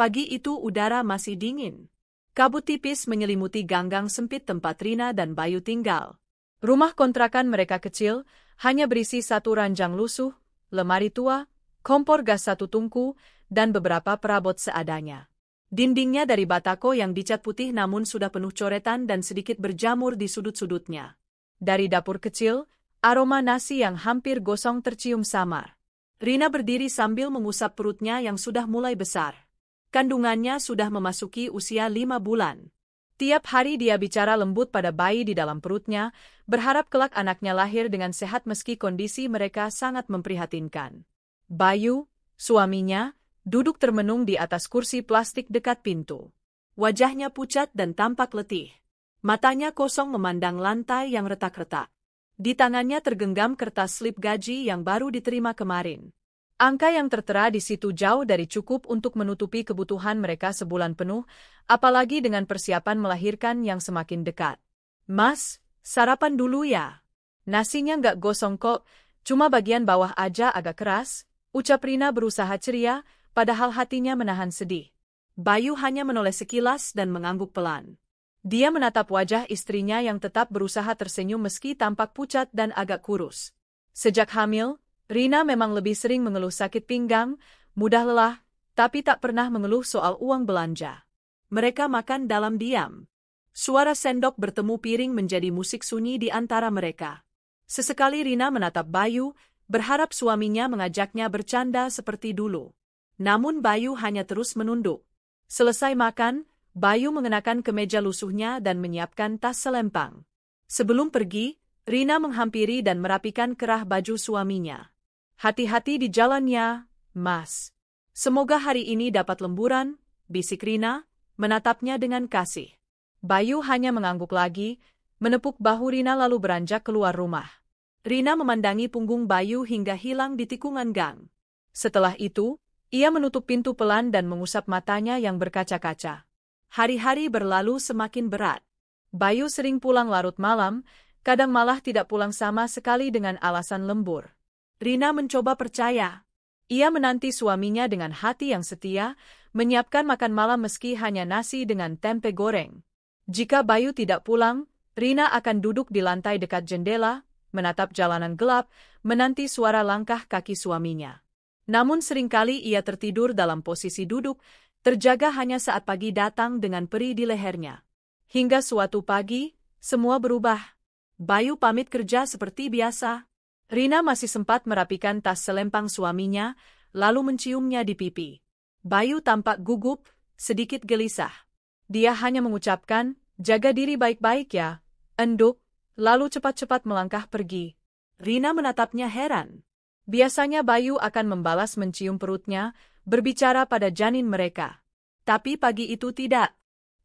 Pagi itu udara masih dingin. Kabut tipis menyelimuti ganggang sempit tempat Rina dan Bayu tinggal. Rumah kontrakan mereka kecil, hanya berisi satu ranjang lusuh, lemari tua, kompor gas satu tungku, dan beberapa perabot seadanya. Dindingnya dari batako yang dicat putih namun sudah penuh coretan dan sedikit berjamur di sudut-sudutnya. Dari dapur kecil, aroma nasi yang hampir gosong tercium samar. Rina berdiri sambil mengusap perutnya yang sudah mulai besar. Kandungannya sudah memasuki usia 5 bulan. Tiap hari dia bicara lembut pada bayi di dalam perutnya, berharap kelak anaknya lahir dengan sehat meski kondisi mereka sangat memprihatinkan. Bayu, suaminya, duduk termenung di atas kursi plastik dekat pintu. Wajahnya pucat dan tampak letih. Matanya kosong memandang lantai yang retak-retak. Di tangannya tergenggam kertas slip gaji yang baru diterima kemarin. Angka yang tertera di situ jauh dari cukup untuk menutupi kebutuhan mereka sebulan penuh, apalagi dengan persiapan melahirkan yang semakin dekat. "Mas, sarapan dulu ya. Nasinya nggak gosong kok, cuma bagian bawah aja agak keras," ucap Rina berusaha ceria, padahal hatinya menahan sedih. Bayu hanya menoleh sekilas dan mengangguk pelan. Dia menatap wajah istrinya yang tetap berusaha tersenyum meski tampak pucat dan agak kurus. Sejak hamil, Rina memang lebih sering mengeluh sakit pinggang, mudah lelah, tapi tak pernah mengeluh soal uang belanja. Mereka makan dalam diam. Suara sendok bertemu piring menjadi musik sunyi di antara mereka. Sesekali Rina menatap Bayu, berharap suaminya mengajaknya bercanda seperti dulu. Namun Bayu hanya terus menunduk. Selesai makan, Bayu mengenakan kemeja lusuhnya dan menyiapkan tas selempang. Sebelum pergi, Rina menghampiri dan merapikan kerah baju suaminya. "Hati-hati di jalannya, Mas. Semoga hari ini dapat lemburan," bisik Rina, menatapnya dengan kasih. Bayu hanya mengangguk lagi, menepuk bahu Rina lalu beranjak keluar rumah. Rina memandangi punggung Bayu hingga hilang di tikungan gang. Setelah itu, ia menutup pintu pelan dan mengusap matanya yang berkaca-kaca. Hari-hari berlalu semakin berat. Bayu sering pulang larut malam, kadang malah tidak pulang sama sekali dengan alasan lembur. Rina mencoba percaya. Ia menanti suaminya dengan hati yang setia, menyiapkan makan malam meski hanya nasi dengan tempe goreng. Jika Bayu tidak pulang, Rina akan duduk di lantai dekat jendela, menatap jalanan gelap, menanti suara langkah kaki suaminya. Namun seringkali ia tertidur dalam posisi duduk, terjaga hanya saat pagi datang dengan peri di lehernya. Hingga suatu pagi, semua berubah. Bayu pamit kerja seperti biasa. Rina masih sempat merapikan tas selempang suaminya, lalu menciumnya di pipi. Bayu tampak gugup, sedikit gelisah. Dia hanya mengucapkan, "Jaga diri baik-baik ya," enduk, lalu cepat-cepat melangkah pergi. Rina menatapnya heran. Biasanya Bayu akan membalas mencium perutnya, berbicara pada janin mereka. Tapi pagi itu tidak.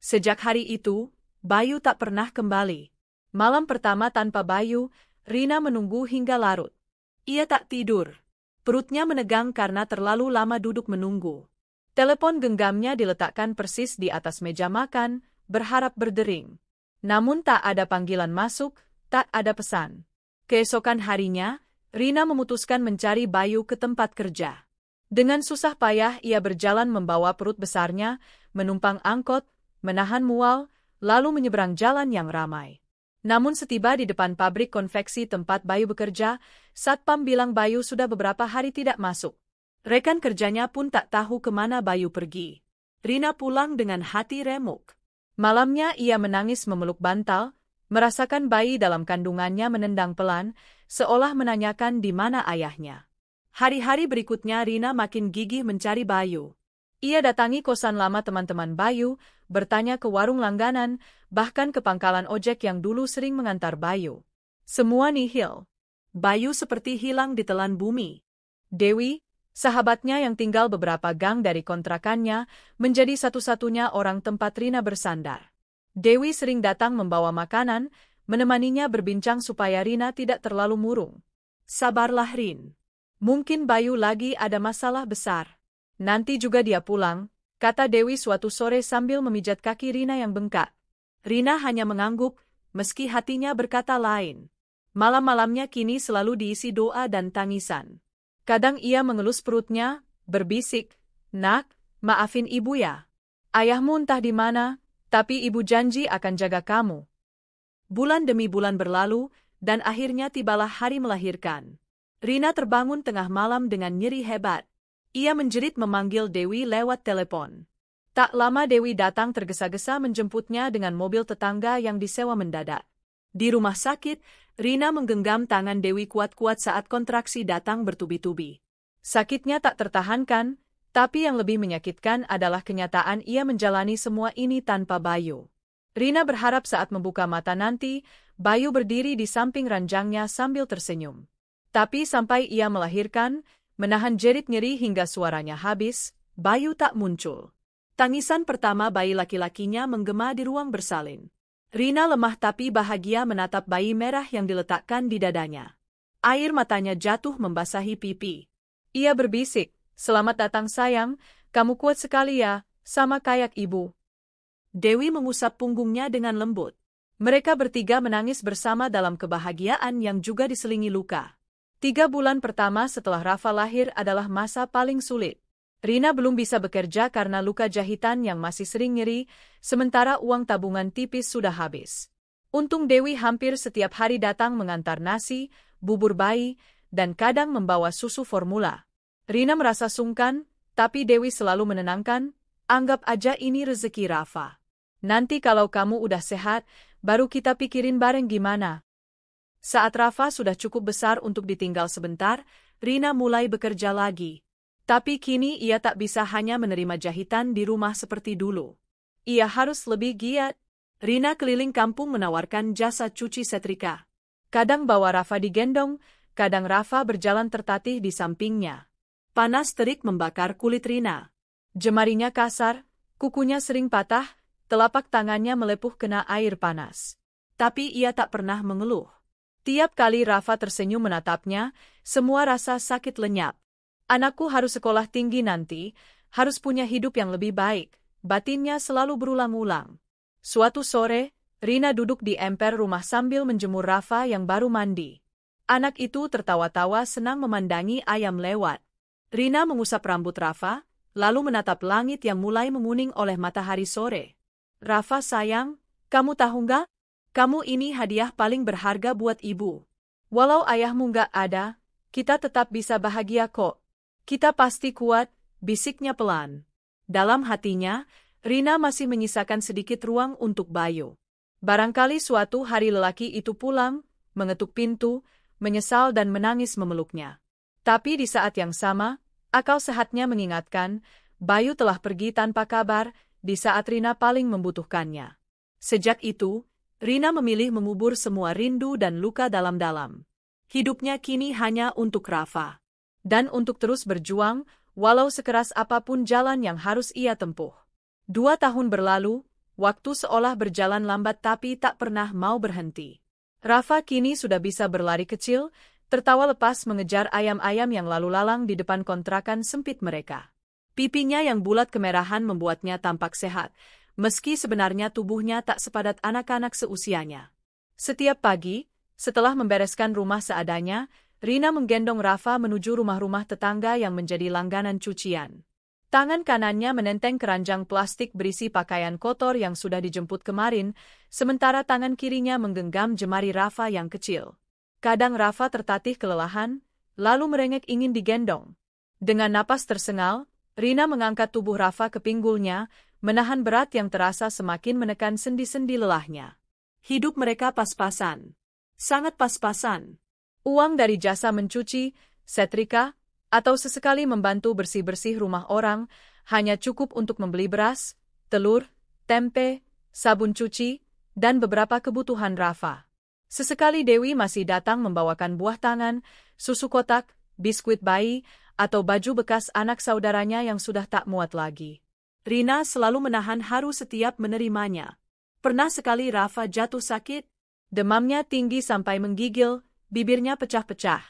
Sejak hari itu, Bayu tak pernah kembali. Malam pertama tanpa Bayu, Rina menunggu hingga larut. Ia tak tidur. Perutnya menegang karena terlalu lama duduk menunggu. Telepon genggamnya diletakkan persis di atas meja makan, berharap berdering. Namun tak ada panggilan masuk, tak ada pesan. Keesokan harinya, Rina memutuskan mencari Bayu ke tempat kerja. Dengan susah payah ia berjalan membawa perut besarnya, menumpang angkot, menahan mual, lalu menyeberang jalan yang ramai. Namun setiba di depan pabrik konveksi tempat Bayu bekerja, satpam bilang Bayu sudah beberapa hari tidak masuk. Rekan kerjanya pun tak tahu kemana Bayu pergi. Rina pulang dengan hati remuk. Malamnya ia menangis memeluk bantal, merasakan bayi dalam kandungannya menendang pelan, seolah menanyakan di mana ayahnya. Hari-hari berikutnya Rina makin gigih mencari Bayu. Ia datangi kosan lama teman-teman Bayu, bertanya ke warung langganan, bahkan ke pangkalan ojek yang dulu sering mengantar Bayu. Semua nihil. Bayu seperti hilang ditelan bumi. Dewi, sahabatnya yang tinggal beberapa gang dari kontrakannya, menjadi satu-satunya orang tempat Rina bersandar. Dewi sering datang membawa makanan, menemaninya berbincang supaya Rina tidak terlalu murung. "Sabarlah Rin. Mungkin Bayu lagi ada masalah besar. Nanti juga dia pulang," kata Dewi suatu sore sambil memijat kaki Rina yang bengkak. Rina hanya mengangguk, meski hatinya berkata lain. Malam-malamnya kini selalu diisi doa dan tangisan. Kadang ia mengelus perutnya, berbisik, "Nak, Maafin ibu ya. Ayahmu entah di mana, tapi ibu janji akan jaga kamu. Bulan demi bulan berlalu, dan akhirnya tibalah hari melahirkan. Rina terbangun tengah malam dengan nyeri hebat. Ia menjerit memanggil Dewi lewat telepon. Tak lama Dewi datang tergesa-gesa menjemputnya dengan mobil tetangga yang disewa mendadak. Di rumah sakit, Rina menggenggam tangan Dewi kuat-kuat saat kontraksi datang bertubi-tubi. Sakitnya tak tertahankan, tapi yang lebih menyakitkan adalah kenyataan ia menjalani semua ini tanpa Bayu. Rina berharap saat membuka mata nanti, Bayu berdiri di samping ranjangnya sambil tersenyum. Tapi sampai ia melahirkan, menahan jerit nyeri hingga suaranya habis, Bayu tak muncul. Tangisan pertama bayi laki-lakinya menggema di ruang bersalin. Rina lemah tapi bahagia menatap bayi merah yang diletakkan di dadanya. Air matanya jatuh membasahi pipi. Ia berbisik, "Selamat datang sayang, kamu kuat sekali ya, sama kayak ibu." Dewi mengusap punggungnya dengan lembut. Mereka bertiga menangis bersama dalam kebahagiaan yang juga diselingi luka. 3 bulan pertama setelah Rafa lahir adalah masa paling sulit. Rina belum bisa bekerja karena luka jahitan yang masih sering nyeri, sementara uang tabungan tipis sudah habis. Untung Dewi hampir setiap hari datang mengantar nasi, bubur bayi, dan kadang membawa susu formula. Rina merasa sungkan, tapi Dewi selalu menenangkan, "Anggap aja ini rezeki Rafa. Nanti kalau kamu udah sehat, baru kita pikirin bareng gimana." Saat Rafa sudah cukup besar untuk ditinggal sebentar, Rina mulai bekerja lagi. Tapi kini ia tak bisa hanya menerima jahitan di rumah seperti dulu. Ia harus lebih giat. Rina keliling kampung menawarkan jasa cuci setrika. Kadang bawa Rafa digendong, kadang Rafa berjalan tertatih di sampingnya. Panas terik membakar kulit Rina. Jemarinya kasar, kukunya sering patah, telapak tangannya melepuh kena air panas. Tapi ia tak pernah mengeluh. Tiap kali Rafa tersenyum menatapnya, semua rasa sakit lenyap. "Anakku harus sekolah tinggi nanti, harus punya hidup yang lebih baik," batinnya selalu berulang-ulang. Suatu sore, Rina duduk di emper rumah sambil menjemur Rafa yang baru mandi. Anak itu tertawa-tawa senang memandangi ayam lewat. Rina mengusap rambut Rafa, lalu menatap langit yang mulai menguning oleh matahari sore. "Rafa sayang, kamu tahu nggak? Kamu ini hadiah paling berharga buat ibu. Walau ayahmu nggak ada, kita tetap bisa bahagia kok. Kita pasti kuat," bisiknya pelan. Dalam hatinya, Rina masih menyisakan sedikit ruang untuk Bayu. Barangkali suatu hari lelaki itu pulang, mengetuk pintu, menyesal dan menangis memeluknya. Tapi di saat yang sama, akal sehatnya mengingatkan, Bayu telah pergi tanpa kabar di saat Rina paling membutuhkannya. Sejak itu, Rina memilih mengubur semua rindu dan luka dalam-dalam. Hidupnya kini hanya untuk Rafa. Dan untuk terus berjuang, walau sekeras apapun jalan yang harus ia tempuh. 2 tahun berlalu, waktu seolah berjalan lambat tapi tak pernah mau berhenti. Rafa kini sudah bisa berlari kecil, tertawa lepas mengejar ayam-ayam yang lalu lalang di depan kontrakan sempit mereka. Pipinya yang bulat kemerahan membuatnya tampak sehat, meski sebenarnya tubuhnya tak sepadat anak-anak seusianya. Setiap pagi, setelah membereskan rumah seadanya, Rina menggendong Rafa menuju rumah-rumah tetangga yang menjadi langganan cucian. Tangan kanannya menenteng keranjang plastik berisi pakaian kotor yang sudah dijemput kemarin, sementara tangan kirinya menggenggam jemari Rafa yang kecil. Kadang Rafa tertatih kelelahan, lalu merengek ingin digendong. Dengan napas tersengal, Rina mengangkat tubuh Rafa ke pinggulnya, menahan berat yang terasa semakin menekan sendi-sendi lelahnya. Hidup mereka pas-pasan. Sangat pas-pasan. Uang dari jasa mencuci, setrika, atau sesekali membantu bersih-bersih rumah orang, hanya cukup untuk membeli beras, telur, tempe, sabun cuci, dan beberapa kebutuhan Rafa. Sesekali Dewi masih datang membawakan buah tangan, susu kotak, biskuit bayi, atau baju bekas anak saudaranya yang sudah tak muat lagi. Rina selalu menahan haru setiap menerimanya. Pernah sekali Rafa jatuh sakit, demamnya tinggi sampai menggigil, bibirnya pecah-pecah.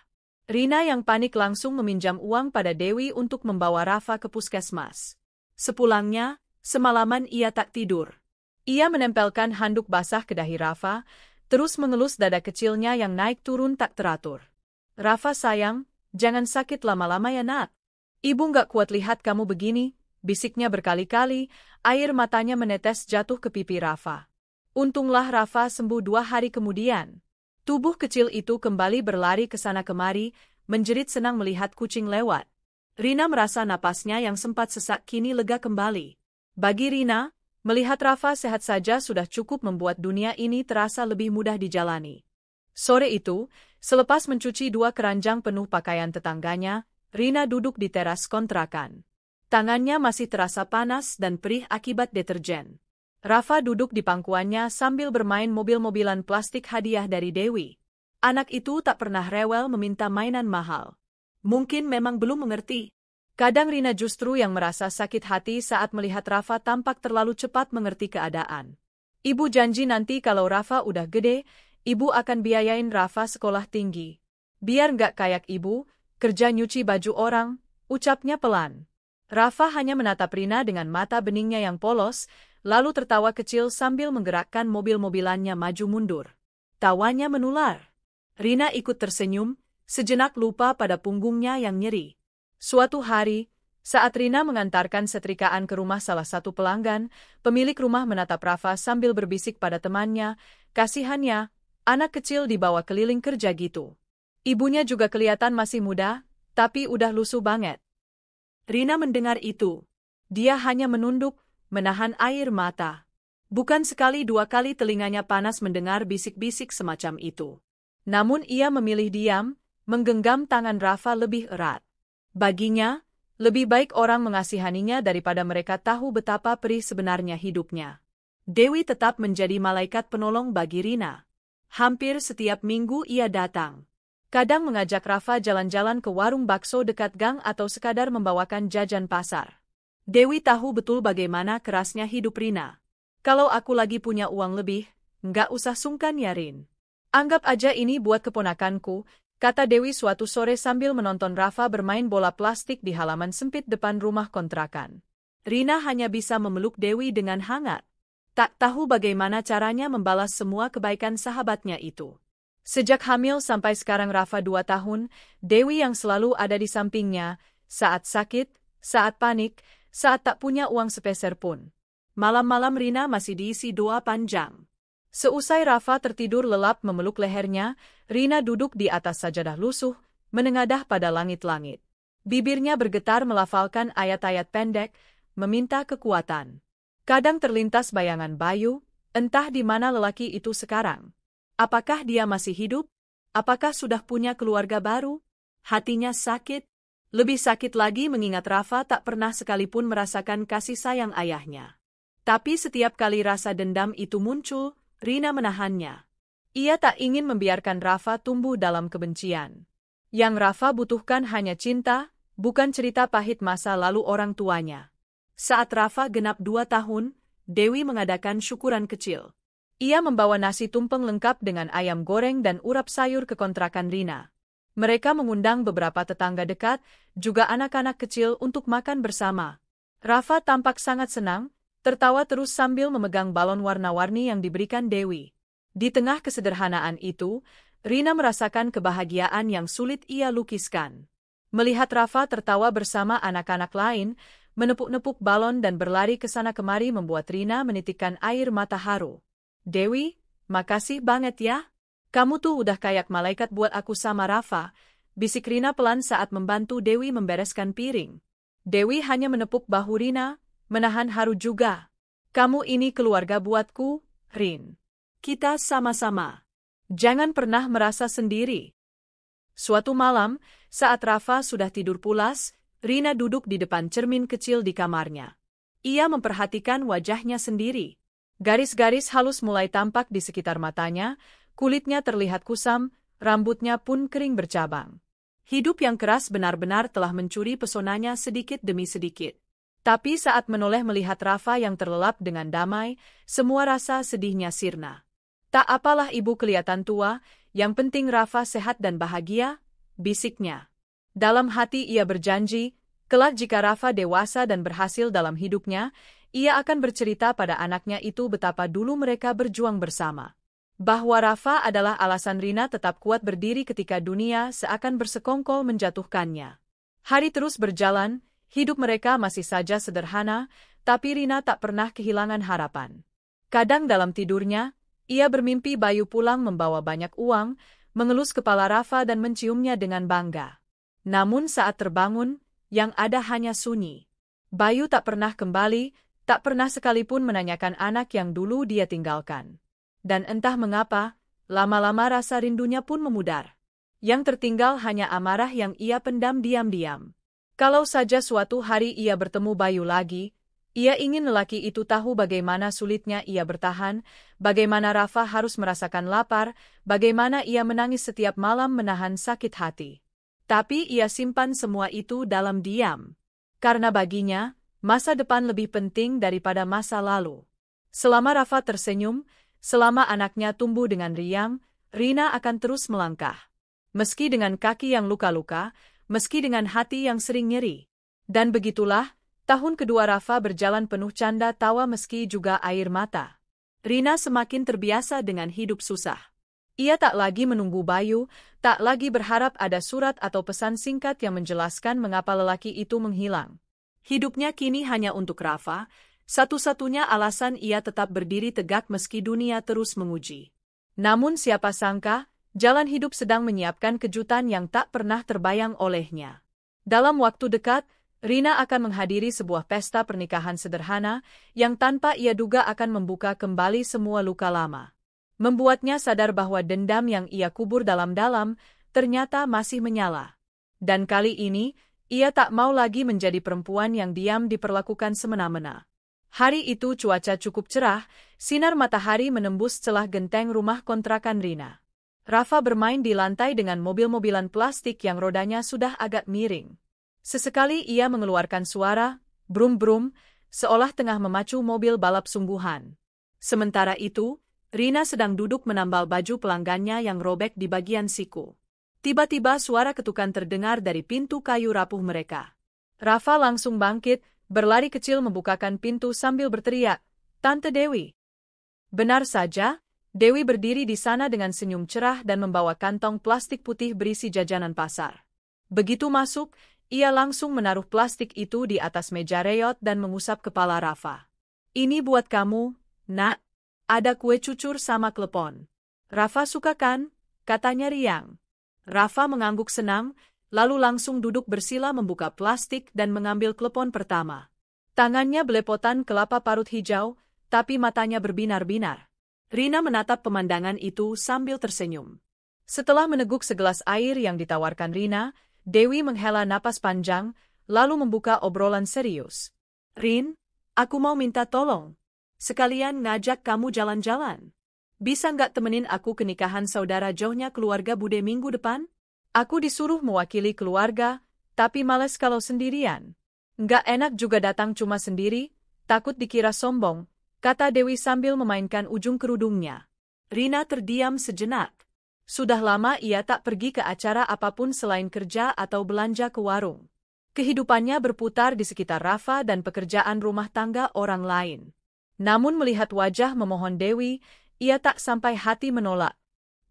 Rina yang panik langsung meminjam uang pada Dewi untuk membawa Rafa ke puskesmas. Sepulangnya, semalaman ia tak tidur. Ia menempelkan handuk basah ke dahi Rafa, terus mengelus dada kecilnya yang naik turun tak teratur. "Rafa sayang, jangan sakit lama-lama ya nak. Ibu nggak kuat lihat kamu begini," bisiknya berkali-kali, air matanya menetes jatuh ke pipi Rafa. Untunglah Rafa sembuh 2 hari kemudian. Tubuh kecil itu kembali berlari ke sana kemari, menjerit senang melihat kucing lewat. Rina merasa napasnya yang sempat sesak kini lega kembali. Bagi Rina, melihat Rafa sehat saja sudah cukup membuat dunia ini terasa lebih mudah dijalani. Sore itu, selepas mencuci 2 keranjang penuh pakaian tetangganya, Rina duduk di teras kontrakan. Tangannya masih terasa panas dan perih akibat deterjen. Rafa duduk di pangkuannya sambil bermain mobil-mobilan plastik hadiah dari Dewi. Anak itu tak pernah rewel meminta mainan mahal. Mungkin memang belum mengerti. Kadang Rina justru yang merasa sakit hati saat melihat Rafa tampak terlalu cepat mengerti keadaan. Ibu janji nanti kalau Rafa udah gede, ibu akan biayain Rafa sekolah tinggi. Biar nggak kayak ibu, kerja nyuci baju orang, ucapnya pelan. Rafa hanya menatap Rina dengan mata beningnya yang polos, lalu tertawa kecil sambil menggerakkan mobil-mobilannya maju mundur. Tawanya menular. Rina ikut tersenyum, sejenak lupa pada punggungnya yang nyeri. Suatu hari, saat Rina mengantarkan setrikaan ke rumah salah satu pelanggan, pemilik rumah menatap Rafa sambil berbisik pada temannya, kasihannya, anak kecil dibawa keliling kerja gitu. Ibunya juga kelihatan masih muda, tapi udah lusuh banget. Rina mendengar itu. Dia hanya menunduk, menahan air mata. Bukan sekali 2 kali telinganya panas mendengar bisik-bisik semacam itu. Namun ia memilih diam, menggenggam tangan Rafa lebih erat. Baginya, lebih baik orang mengasihaninya daripada mereka tahu betapa perih sebenarnya hidupnya. Dewi tetap menjadi malaikat penolong bagi Rina. Hampir setiap minggu ia datang. Kadang mengajak Rafa jalan-jalan ke warung bakso dekat gang atau sekadar membawakan jajan pasar. Dewi tahu betul bagaimana kerasnya hidup Rina. Kalau aku lagi punya uang lebih, nggak usah sungkan ya Rin. Anggap aja ini buat keponakanku, kata Dewi suatu sore sambil menonton Rafa bermain bola plastik di halaman sempit depan rumah kontrakan. Rina hanya bisa memeluk Dewi dengan hangat. Tak tahu bagaimana caranya membalas semua kebaikan sahabatnya itu. Sejak hamil sampai sekarang Rafa 2 tahun, Dewi yang selalu ada di sampingnya, saat sakit, saat panik, saat tak punya uang sepeser pun. Malam-malam Rina masih diisi doa panjang. Seusai Rafa tertidur lelap memeluk lehernya, Rina duduk di atas sajadah lusuh, menengadah pada langit-langit. Bibirnya bergetar melafalkan ayat-ayat pendek, meminta kekuatan. Kadang terlintas bayangan Bayu, entah di mana lelaki itu sekarang. Apakah dia masih hidup? Apakah sudah punya keluarga baru? Hatinya sakit. Lebih sakit lagi mengingat Rafa tak pernah sekalipun merasakan kasih sayang ayahnya. Tapi setiap kali rasa dendam itu muncul, Rina menahannya. Ia tak ingin membiarkan Rafa tumbuh dalam kebencian. Yang Rafa butuhkan hanya cinta, bukan cerita pahit masa lalu orang tuanya. Saat Rafa genap 2 tahun, Dewi mengadakan syukuran kecil. Ia membawa nasi tumpeng lengkap dengan ayam goreng dan urap sayur ke kontrakan Rina. Mereka mengundang beberapa tetangga dekat, juga anak-anak kecil untuk makan bersama. Rafa tampak sangat senang, tertawa terus sambil memegang balon warna-warni yang diberikan Dewi. Di tengah kesederhanaan itu, Rina merasakan kebahagiaan yang sulit ia lukiskan. Melihat Rafa tertawa bersama anak-anak lain, menepuk-nepuk balon dan berlari ke sana kemari membuat Rina menitikkan air mata haru. Dewi, makasih banget ya. Kamu tuh udah kayak malaikat buat aku sama Rafa, bisik Rina pelan saat membantu Dewi membereskan piring. Dewi hanya menepuk bahu Rina, menahan haru juga. Kamu ini keluarga buatku, Rin. Kita sama-sama. Jangan pernah merasa sendiri. Suatu malam, saat Rafa sudah tidur pulas, Rina duduk di depan cermin kecil di kamarnya. Ia memperhatikan wajahnya sendiri. Garis-garis halus mulai tampak di sekitar matanya, kulitnya terlihat kusam, rambutnya pun kering bercabang. Hidup yang keras benar-benar telah mencuri pesonanya sedikit demi sedikit. Tapi saat menoleh melihat Rafa yang terlelap dengan damai, semua rasa sedihnya sirna. Tak apalah ibu kelihatan tua, yang penting Rafa sehat dan bahagia, bisiknya. Dalam hati ia berjanji, kelak jika Rafa dewasa dan berhasil dalam hidupnya, ia akan bercerita pada anaknya itu betapa dulu mereka berjuang bersama. Bahwa Rafa adalah alasan Rina tetap kuat berdiri ketika dunia seakan bersekongkol menjatuhkannya. Hari terus berjalan, Hidup mereka masih saja sederhana, tapi Rina tak pernah kehilangan harapan. Kadang dalam tidurnya, ia bermimpi Bayu pulang membawa banyak uang, mengelus kepala Rafa dan menciumnya dengan bangga. Namun saat terbangun, yang ada hanya sunyi. Bayu tak pernah kembali, tak pernah sekalipun menanyakan anak yang dulu dia tinggalkan. Dan entah mengapa, lama-lama rasa rindunya pun memudar. Yang tertinggal hanya amarah yang ia pendam diam-diam. Kalau saja suatu hari ia bertemu Bayu lagi, ia ingin lelaki itu tahu bagaimana sulitnya ia bertahan, bagaimana Rafa harus merasakan lapar, bagaimana ia menangis setiap malam menahan sakit hati. Tapi ia simpan semua itu dalam diam. Karena baginya, masa depan lebih penting daripada masa lalu. Selama Rafa tersenyum, selama anaknya tumbuh dengan riang, Rina akan terus melangkah. Meski dengan kaki yang luka-luka, meski dengan hati yang sering nyeri. Dan begitulah, tahun kedua Rafa berjalan penuh canda tawa meski juga air mata. Rina semakin terbiasa dengan hidup susah. Ia tak lagi menunggu Bayu, tak lagi berharap ada surat atau pesan singkat yang menjelaskan mengapa lelaki itu menghilang. Hidupnya kini hanya untuk Rafa, satu-satunya alasan ia tetap berdiri tegak meski dunia terus menguji. Namun siapa sangka, jalan hidup sedang menyiapkan kejutan yang tak pernah terbayang olehnya. Dalam waktu dekat, Rina akan menghadiri sebuah pesta pernikahan sederhana yang tanpa ia duga akan membuka kembali semua luka lama. Membuatnya sadar bahwa dendam yang ia kubur dalam-dalam ternyata masih menyala. Dan kali ini, ia tak mau lagi menjadi perempuan yang diam diperlakukan semena-mena. Hari itu cuaca cukup cerah, sinar matahari menembus celah genteng rumah kontrakan Rina. Rafa bermain di lantai dengan mobil-mobilan plastik yang rodanya sudah agak miring. Sesekali ia mengeluarkan suara, brum-brum, seolah tengah memacu mobil balap sungguhan. Sementara itu, Rina sedang duduk menambal baju pelanggannya yang robek di bagian siku. Tiba-tiba suara ketukan terdengar dari pintu kayu rapuh mereka. Rafa langsung bangkit, berlari kecil membukakan pintu sambil berteriak, "Tante Dewi." Benar saja, Dewi berdiri di sana dengan senyum cerah dan membawa kantong plastik putih berisi jajanan pasar. Begitu masuk, ia langsung menaruh plastik itu di atas meja reot dan mengusap kepala Rafa. "Ini buat kamu, Nak. Ada kue cucur sama klepon. Rafa suka kan?" katanya riang. Rafa mengangguk senang, lalu langsung duduk bersila membuka plastik dan mengambil klepon pertama. Tangannya belepotan kelapa parut hijau, tapi matanya berbinar-binar. Rina menatap pemandangan itu sambil tersenyum. Setelah meneguk segelas air yang ditawarkan Rina, Dewi menghela napas panjang, lalu membuka obrolan serius. "Rin, aku mau minta tolong. Sekalian ngajak kamu jalan-jalan. Bisa nggak temenin aku ke nikahan saudara jauhnya keluarga Bude minggu depan? Aku disuruh mewakili keluarga, tapi males kalau sendirian. Nggak enak juga datang cuma sendiri, takut dikira sombong," kata Dewi sambil memainkan ujung kerudungnya. Rina terdiam sejenak. Sudah lama ia tak pergi ke acara apapun selain kerja atau belanja ke warung. Kehidupannya berputar di sekitar Rafa dan pekerjaan rumah tangga orang lain. Namun melihat wajah memohon Dewi, ia tak sampai hati menolak.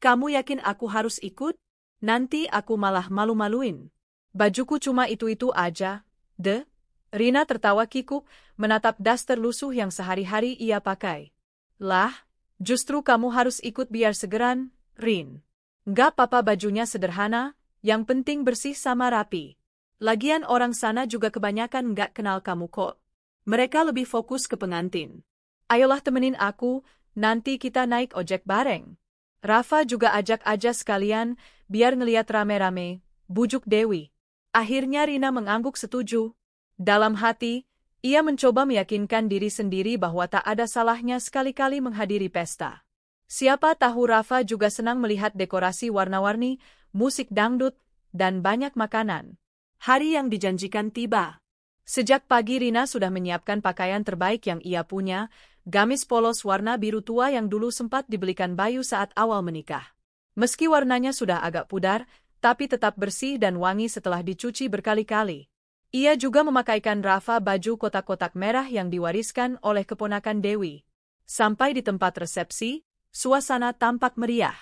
"Kamu yakin aku harus ikut? Nanti aku malah malu-maluin. Bajuku cuma itu-itu aja, deh." Rina tertawa kikuk, menatap daster lusuh yang sehari-hari ia pakai. "Lah, justru kamu harus ikut biar segeran, Rin. Nggak apa-apa bajunya sederhana, yang penting bersih sama rapi. Lagian orang sana juga kebanyakan nggak kenal kamu kok. Mereka lebih fokus ke pengantin. Ayolah temenin aku, nanti kita naik ojek bareng." Rafa juga ajak aja sekalian, biar ngeliat rame-rame, bujuk Dewi. Akhirnya Rina mengangguk setuju. Dalam hati, ia mencoba meyakinkan diri sendiri bahwa tak ada salahnya sekali-kali menghadiri pesta. Siapa tahu Rafa juga senang melihat dekorasi warna-warni, musik dangdut, dan banyak makanan. Hari yang dijanjikan tiba. Sejak pagi Rina sudah menyiapkan pakaian terbaik yang ia punya, gamis polos warna biru tua yang dulu sempat dibelikan Bayu saat awal menikah. Meski warnanya sudah agak pudar, tapi tetap bersih dan wangi setelah dicuci berkali-kali. Ia juga memakaikan Rafa baju kotak-kotak merah yang diwariskan oleh keponakan Dewi. Sampai di tempat resepsi, suasana tampak meriah.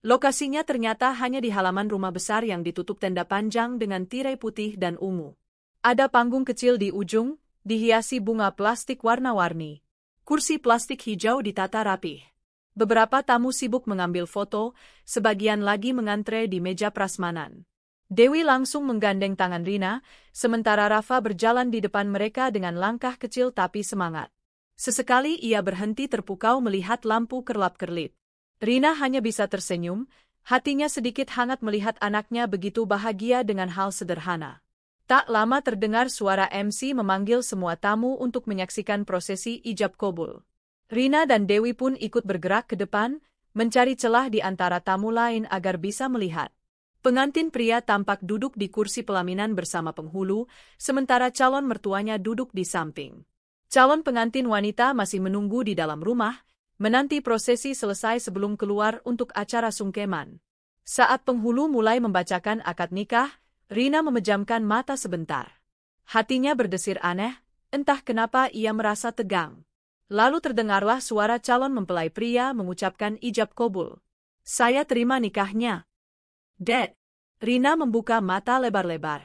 Lokasinya ternyata hanya di halaman rumah besar yang ditutup tenda panjang dengan tirai putih dan ungu. Ada panggung kecil di ujung, dihiasi bunga plastik warna-warni. Kursi plastik hijau ditata rapih. Beberapa tamu sibuk mengambil foto, sebagian lagi mengantre di meja prasmanan. Dewi langsung menggandeng tangan Rina, sementara Rafa berjalan di depan mereka dengan langkah kecil tapi semangat. Sesekali ia berhenti terpukau melihat lampu kerlap-kerlip. Rina hanya bisa tersenyum, hatinya sedikit hangat melihat anaknya begitu bahagia dengan hal sederhana. Tak lama terdengar suara MC memanggil semua tamu untuk menyaksikan prosesi ijab kabul. Rina dan Dewi pun ikut bergerak ke depan, mencari celah di antara tamu lain agar bisa melihat. Pengantin pria tampak duduk di kursi pelaminan bersama penghulu, sementara calon mertuanya duduk di samping. Calon pengantin wanita masih menunggu di dalam rumah, menanti prosesi selesai sebelum keluar untuk acara sungkeman. Saat penghulu mulai membacakan akad nikah, Rina memejamkan mata sebentar. Hatinya berdesir aneh, entah kenapa ia merasa tegang. Lalu terdengarlah suara calon mempelai pria mengucapkan ijab kabul. Saya terima nikahnya. Dad. Rina membuka mata lebar-lebar.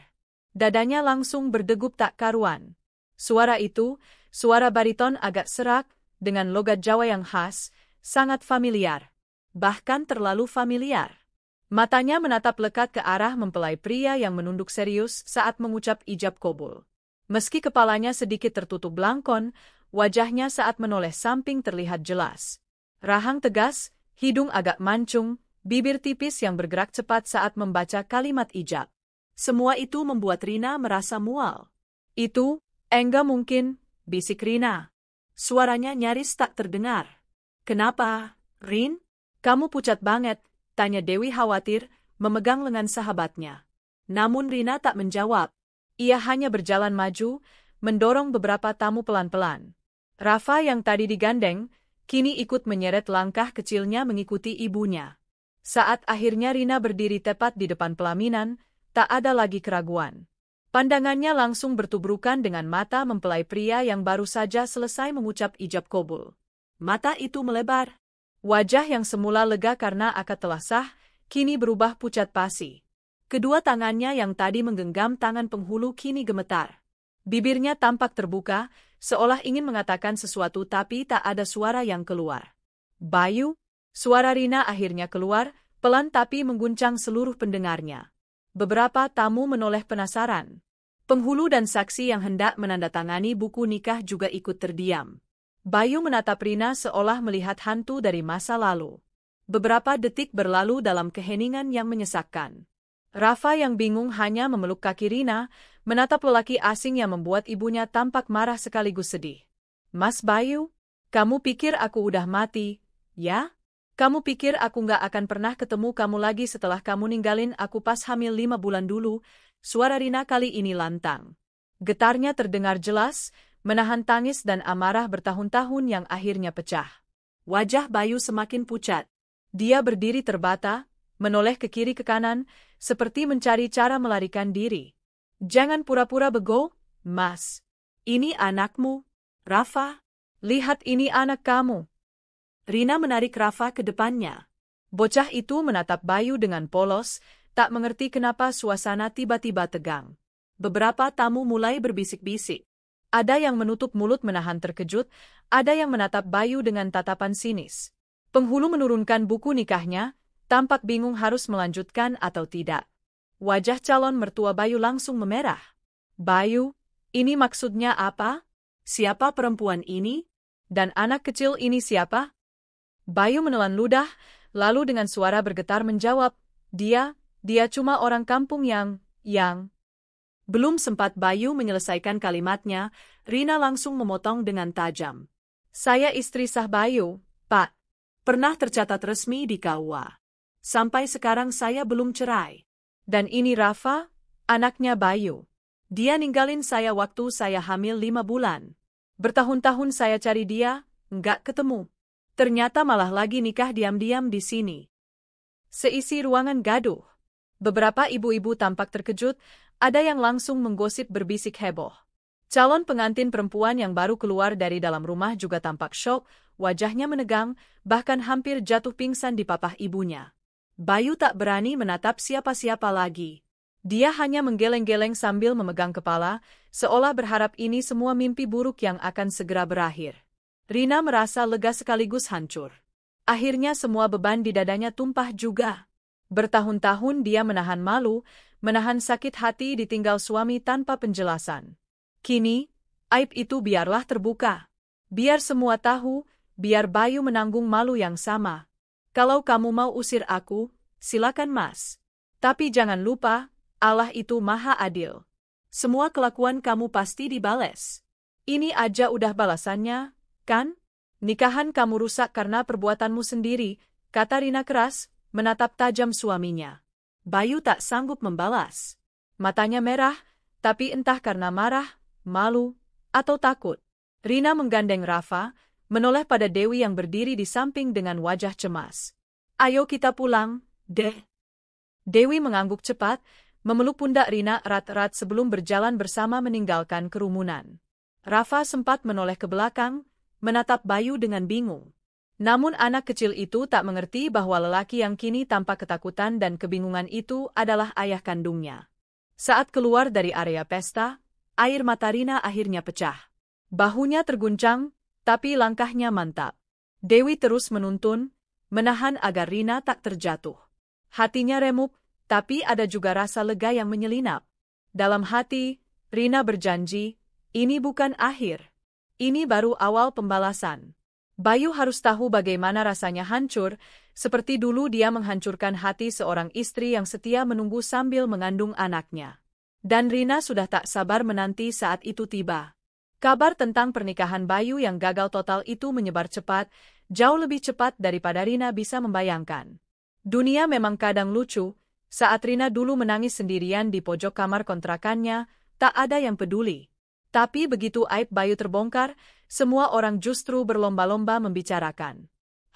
Dadanya langsung berdegup tak karuan. Suara itu, suara bariton agak serak, dengan logat Jawa yang khas, sangat familiar. Bahkan terlalu familiar. Matanya menatap lekat ke arah mempelai pria yang menunduk serius saat mengucap ijab kabul. Meski kepalanya sedikit tertutup belangkon, wajahnya saat menoleh samping terlihat jelas. Rahang tegas, hidung agak mancung, bibir tipis yang bergerak cepat saat membaca kalimat ijab. Semua itu membuat Rina merasa mual. Itu, enggak mungkin, bisik Rina. Suaranya nyaris tak terdengar. Kenapa, Rin? Kamu pucat banget, tanya Dewi khawatir, memegang lengan sahabatnya. Namun Rina tak menjawab. Ia hanya berjalan maju, mendorong beberapa tamu pelan-pelan. Rafa yang tadi digandeng, kini ikut menyeret langkah kecilnya mengikuti ibunya. Saat akhirnya Rina berdiri tepat di depan pelaminan, tak ada lagi keraguan. Pandangannya langsung bertubrukan dengan mata mempelai pria yang baru saja selesai mengucap ijab kabul. Mata itu melebar. Wajah yang semula lega karena akad telah sah, kini berubah pucat pasi. Kedua tangannya yang tadi menggenggam tangan penghulu kini gemetar. Bibirnya tampak terbuka, seolah ingin mengatakan sesuatu tapi tak ada suara yang keluar. Bayu? Suara Rina akhirnya keluar, pelan tapi mengguncang seluruh pendengarnya. Beberapa tamu menoleh penasaran. Penghulu dan saksi yang hendak menandatangani buku nikah juga ikut terdiam. Bayu menatap Rina seolah melihat hantu dari masa lalu. Beberapa detik berlalu dalam keheningan yang menyesakkan. Rafa yang bingung hanya memeluk kaki Rina, menatap lelaki asing yang membuat ibunya tampak marah sekaligus sedih. Mas Bayu, kamu pikir aku udah mati, ya? Kamu pikir aku nggak akan pernah ketemu kamu lagi setelah kamu ninggalin aku pas hamil 5 bulan dulu? Suara Rina kali ini lantang. Getarnya terdengar jelas, menahan tangis dan amarah bertahun-tahun yang akhirnya pecah. Wajah Bayu semakin pucat. Dia berdiri terbata, menoleh ke kiri ke kanan, seperti mencari cara melarikan diri. Jangan pura-pura bego, Mas. Ini anakmu, Rafa. Lihat ini anak kamu. Rina menarik Rafa ke depannya. Bocah itu menatap Bayu dengan polos, tak mengerti kenapa suasana tiba-tiba tegang. Beberapa tamu mulai berbisik-bisik. Ada yang menutup mulut menahan terkejut, ada yang menatap Bayu dengan tatapan sinis. Penghulu menurunkan buku nikahnya, tampak bingung harus melanjutkan atau tidak. Wajah calon mertua Bayu langsung memerah. Bayu, ini maksudnya apa? Siapa perempuan ini? Dan anak kecil ini siapa? Bayu menelan ludah, lalu dengan suara bergetar menjawab, dia cuma orang kampung yang... Belum sempat Bayu menyelesaikan kalimatnya, Rina langsung memotong dengan tajam. Saya istri sah Bayu, Pak. Pernah tercatat resmi di KUA. Sampai sekarang saya belum cerai. Dan ini Rafa, anaknya Bayu. Dia ninggalin saya waktu saya hamil 5 bulan. Bertahun-tahun saya cari dia, nggak ketemu. Ternyata malah lagi nikah diam-diam di sini. Seisi ruangan gaduh. Beberapa ibu-ibu tampak terkejut, ada yang langsung menggosip berbisik heboh. Calon pengantin perempuan yang baru keluar dari dalam rumah juga tampak syok, wajahnya menegang, bahkan hampir jatuh pingsan di papah ibunya. Bayu tak berani menatap siapa-siapa lagi. Dia hanya menggeleng-geleng sambil memegang kepala, seolah berharap ini semua mimpi buruk yang akan segera berakhir. Rina merasa lega sekaligus hancur. Akhirnya semua beban di dadanya tumpah juga. Bertahun-tahun dia menahan malu, menahan sakit hati ditinggal suami tanpa penjelasan. Kini, aib itu biarlah terbuka. Biar semua tahu, biar Bayu menanggung malu yang sama. Kalau kamu mau usir aku, silakan Mas. Tapi jangan lupa, Allah itu maha adil. Semua kelakuan kamu pasti dibales. Ini aja udah balasannya, kan? Nikahan kamu rusak karena perbuatanmu sendiri, kata Rina keras, menatap tajam suaminya. Bayu tak sanggup membalas. Matanya merah, tapi entah karena marah, malu, atau takut. Rina menggandeng Rafa, menoleh pada Dewi yang berdiri di samping dengan wajah cemas. Ayo kita pulang, Deh. Dewi mengangguk cepat, memeluk pundak Rina erat-erat sebelum berjalan bersama meninggalkan kerumunan. Rafa sempat menoleh ke belakang, menatap Bayu dengan bingung. Namun anak kecil itu tak mengerti bahwa lelaki yang kini tampak ketakutan dan kebingungan itu adalah ayah kandungnya. Saat keluar dari area pesta, air mata Rina akhirnya pecah. Bahunya terguncang, tapi langkahnya mantap. Dewi terus menuntun, menahan agar Rina tak terjatuh. Hatinya remuk, tapi ada juga rasa lega yang menyelinap. Dalam hati, Rina berjanji, ini bukan akhir. Ini baru awal pembalasan. Bayu harus tahu bagaimana rasanya hancur, seperti dulu dia menghancurkan hati seorang istri yang setia menunggu sambil mengandung anaknya. Dan Rina sudah tak sabar menanti saat itu tiba. Kabar tentang pernikahan Bayu yang gagal total itu menyebar cepat, jauh lebih cepat daripada Rina bisa membayangkan. Dunia memang kadang lucu, saat Rina dulu menangis sendirian di pojok kamar kontrakannya, tak ada yang peduli. Tapi begitu aib Bayu terbongkar, semua orang justru berlomba-lomba membicarakan.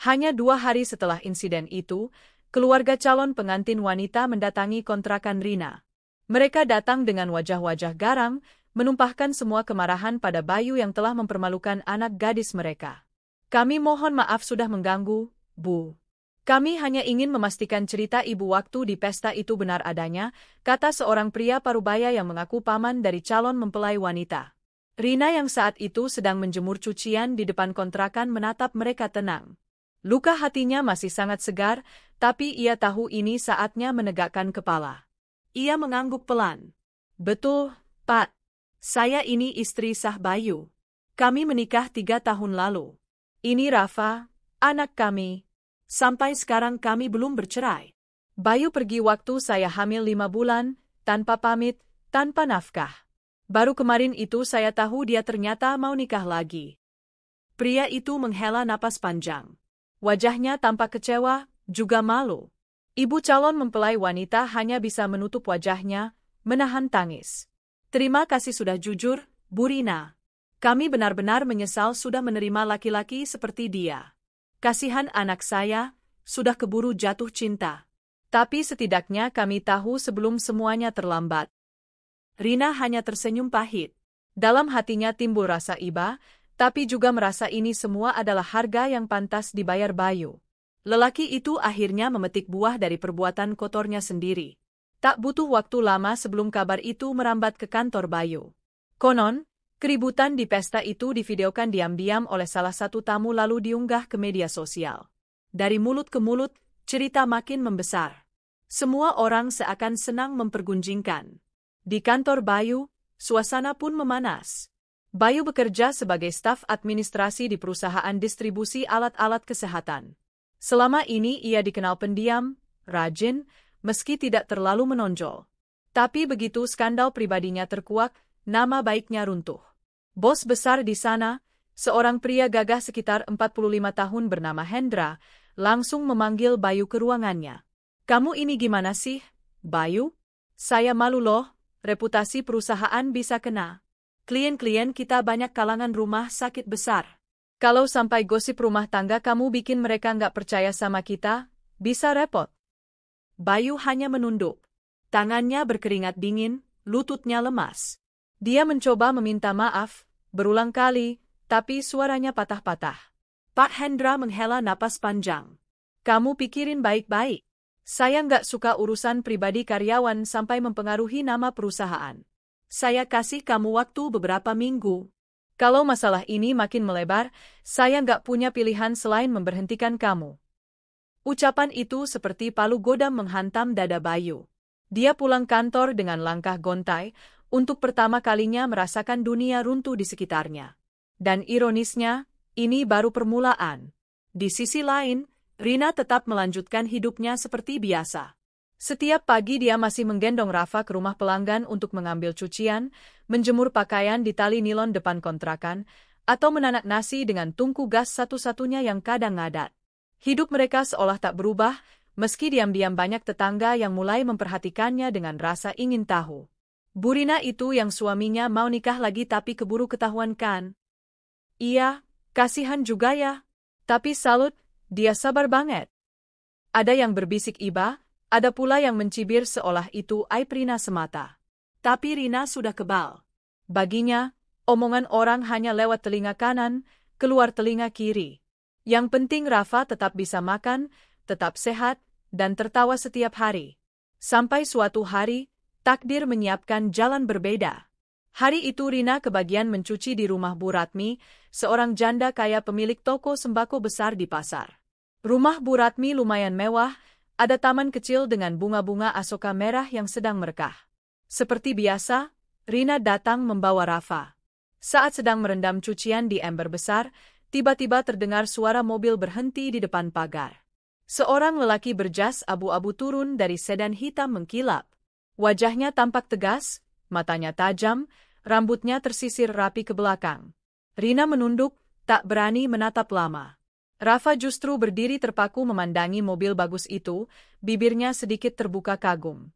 Hanya 2 hari setelah insiden itu, keluarga calon pengantin wanita mendatangi kontrakan Rina. Mereka datang dengan wajah-wajah garang, menumpahkan semua kemarahan pada Bayu yang telah mempermalukan anak gadis mereka. Kami mohon maaf sudah mengganggu, Bu. Kami hanya ingin memastikan cerita ibu waktu di pesta itu benar adanya, kata seorang pria parubaya yang mengaku paman dari calon mempelai wanita. Rina yang saat itu sedang menjemur cucian di depan kontrakan menatap mereka tenang. Luka hatinya masih sangat segar, tapi ia tahu ini saatnya menegakkan kepala. Ia mengangguk pelan. Betul, Pak. Saya ini istri sah Bayu. Kami menikah 3 tahun lalu. Ini Rafa, anak kami. Sampai sekarang kami belum bercerai. Bayu pergi waktu saya hamil 5 bulan, tanpa pamit, tanpa nafkah. Baru kemarin itu saya tahu dia ternyata mau nikah lagi. Pria itu menghela napas panjang. Wajahnya tampak kecewa, juga malu. Ibu calon mempelai wanita hanya bisa menutup wajahnya, menahan tangis. Terima kasih sudah jujur, Bu Rina. Kami benar-benar menyesal sudah menerima laki-laki seperti dia. Kasihan anak saya, sudah keburu jatuh cinta. Tapi setidaknya kami tahu sebelum semuanya terlambat. Rina hanya tersenyum pahit. Dalam hatinya timbul rasa iba, tapi juga merasa ini semua adalah harga yang pantas dibayar Bayu. Lelaki itu akhirnya memetik buah dari perbuatan kotornya sendiri. Tak butuh waktu lama sebelum kabar itu merambat ke kantor Bayu. Konon, keributan di pesta itu divideokan diam-diam oleh salah satu tamu lalu diunggah ke media sosial. Dari mulut ke mulut, cerita makin membesar. Semua orang seakan senang mempergunjingkan. Di kantor Bayu, suasana pun memanas. Bayu bekerja sebagai staf administrasi di perusahaan distribusi alat-alat kesehatan. Selama ini ia dikenal pendiam, rajin, meski tidak terlalu menonjol. Tapi begitu skandal pribadinya terkuak, nama baiknya runtuh. Bos besar di sana, seorang pria gagah sekitar 45 tahun bernama Hendra, langsung memanggil Bayu ke ruangannya. Kamu ini gimana sih, Bayu? Saya malu loh, reputasi perusahaan bisa kena. Klien-klien kita banyak kalangan rumah sakit besar. Kalau sampai gosip rumah tangga kamu bikin mereka nggak percaya sama kita, bisa repot. Bayu hanya menunduk. Tangannya berkeringat dingin, lututnya lemas. Dia mencoba meminta maaf, berulang kali, tapi suaranya patah-patah. Pak Hendra menghela napas panjang. Kamu pikirin baik-baik. Saya nggak suka urusan pribadi karyawan sampai mempengaruhi nama perusahaan. Saya kasih kamu waktu beberapa minggu. Kalau masalah ini makin melebar, saya nggak punya pilihan selain memberhentikan kamu. Ucapan itu seperti palu godam menghantam dada Bayu. Dia pulang kantor dengan langkah gontai, untuk pertama kalinya merasakan dunia runtuh di sekitarnya. Dan ironisnya, ini baru permulaan. Di sisi lain, Rina tetap melanjutkan hidupnya seperti biasa. Setiap pagi dia masih menggendong Rafa ke rumah pelanggan untuk mengambil cucian, menjemur pakaian di tali nilon depan kontrakan, atau menanak nasi dengan tungku gas satu-satunya yang kadang ngadat. Hidup mereka seolah tak berubah, meski diam-diam banyak tetangga yang mulai memperhatikannya dengan rasa ingin tahu. Bu Rina itu yang suaminya mau nikah lagi tapi keburu ketahuan kan? Iya, kasihan juga ya. Tapi salut, dia sabar banget. Ada yang berbisik iba, ada pula yang mencibir seolah itu aib Rina semata. Tapi Rina sudah kebal. Baginya, omongan orang hanya lewat telinga kanan, keluar telinga kiri. Yang penting Rafa tetap bisa makan, tetap sehat, dan tertawa setiap hari. Sampai suatu hari, takdir menyiapkan jalan berbeda. Hari itu Rina kebagian mencuci di rumah Bu Ratmi, seorang janda kaya pemilik toko sembako besar di pasar. Rumah Bu Ratmi lumayan mewah, ada taman kecil dengan bunga-bunga asoka merah yang sedang merekah. Seperti biasa, Rina datang membawa Rafa. Saat sedang merendam cucian di ember besar, tiba-tiba terdengar suara mobil berhenti di depan pagar. Seorang lelaki berjas abu-abu turun dari sedan hitam mengkilap. Wajahnya tampak tegas, matanya tajam, rambutnya tersisir rapi ke belakang. Rina menunduk, tak berani menatap lama. Rafa justru berdiri terpaku memandangi mobil bagus itu, bibirnya sedikit terbuka kagum.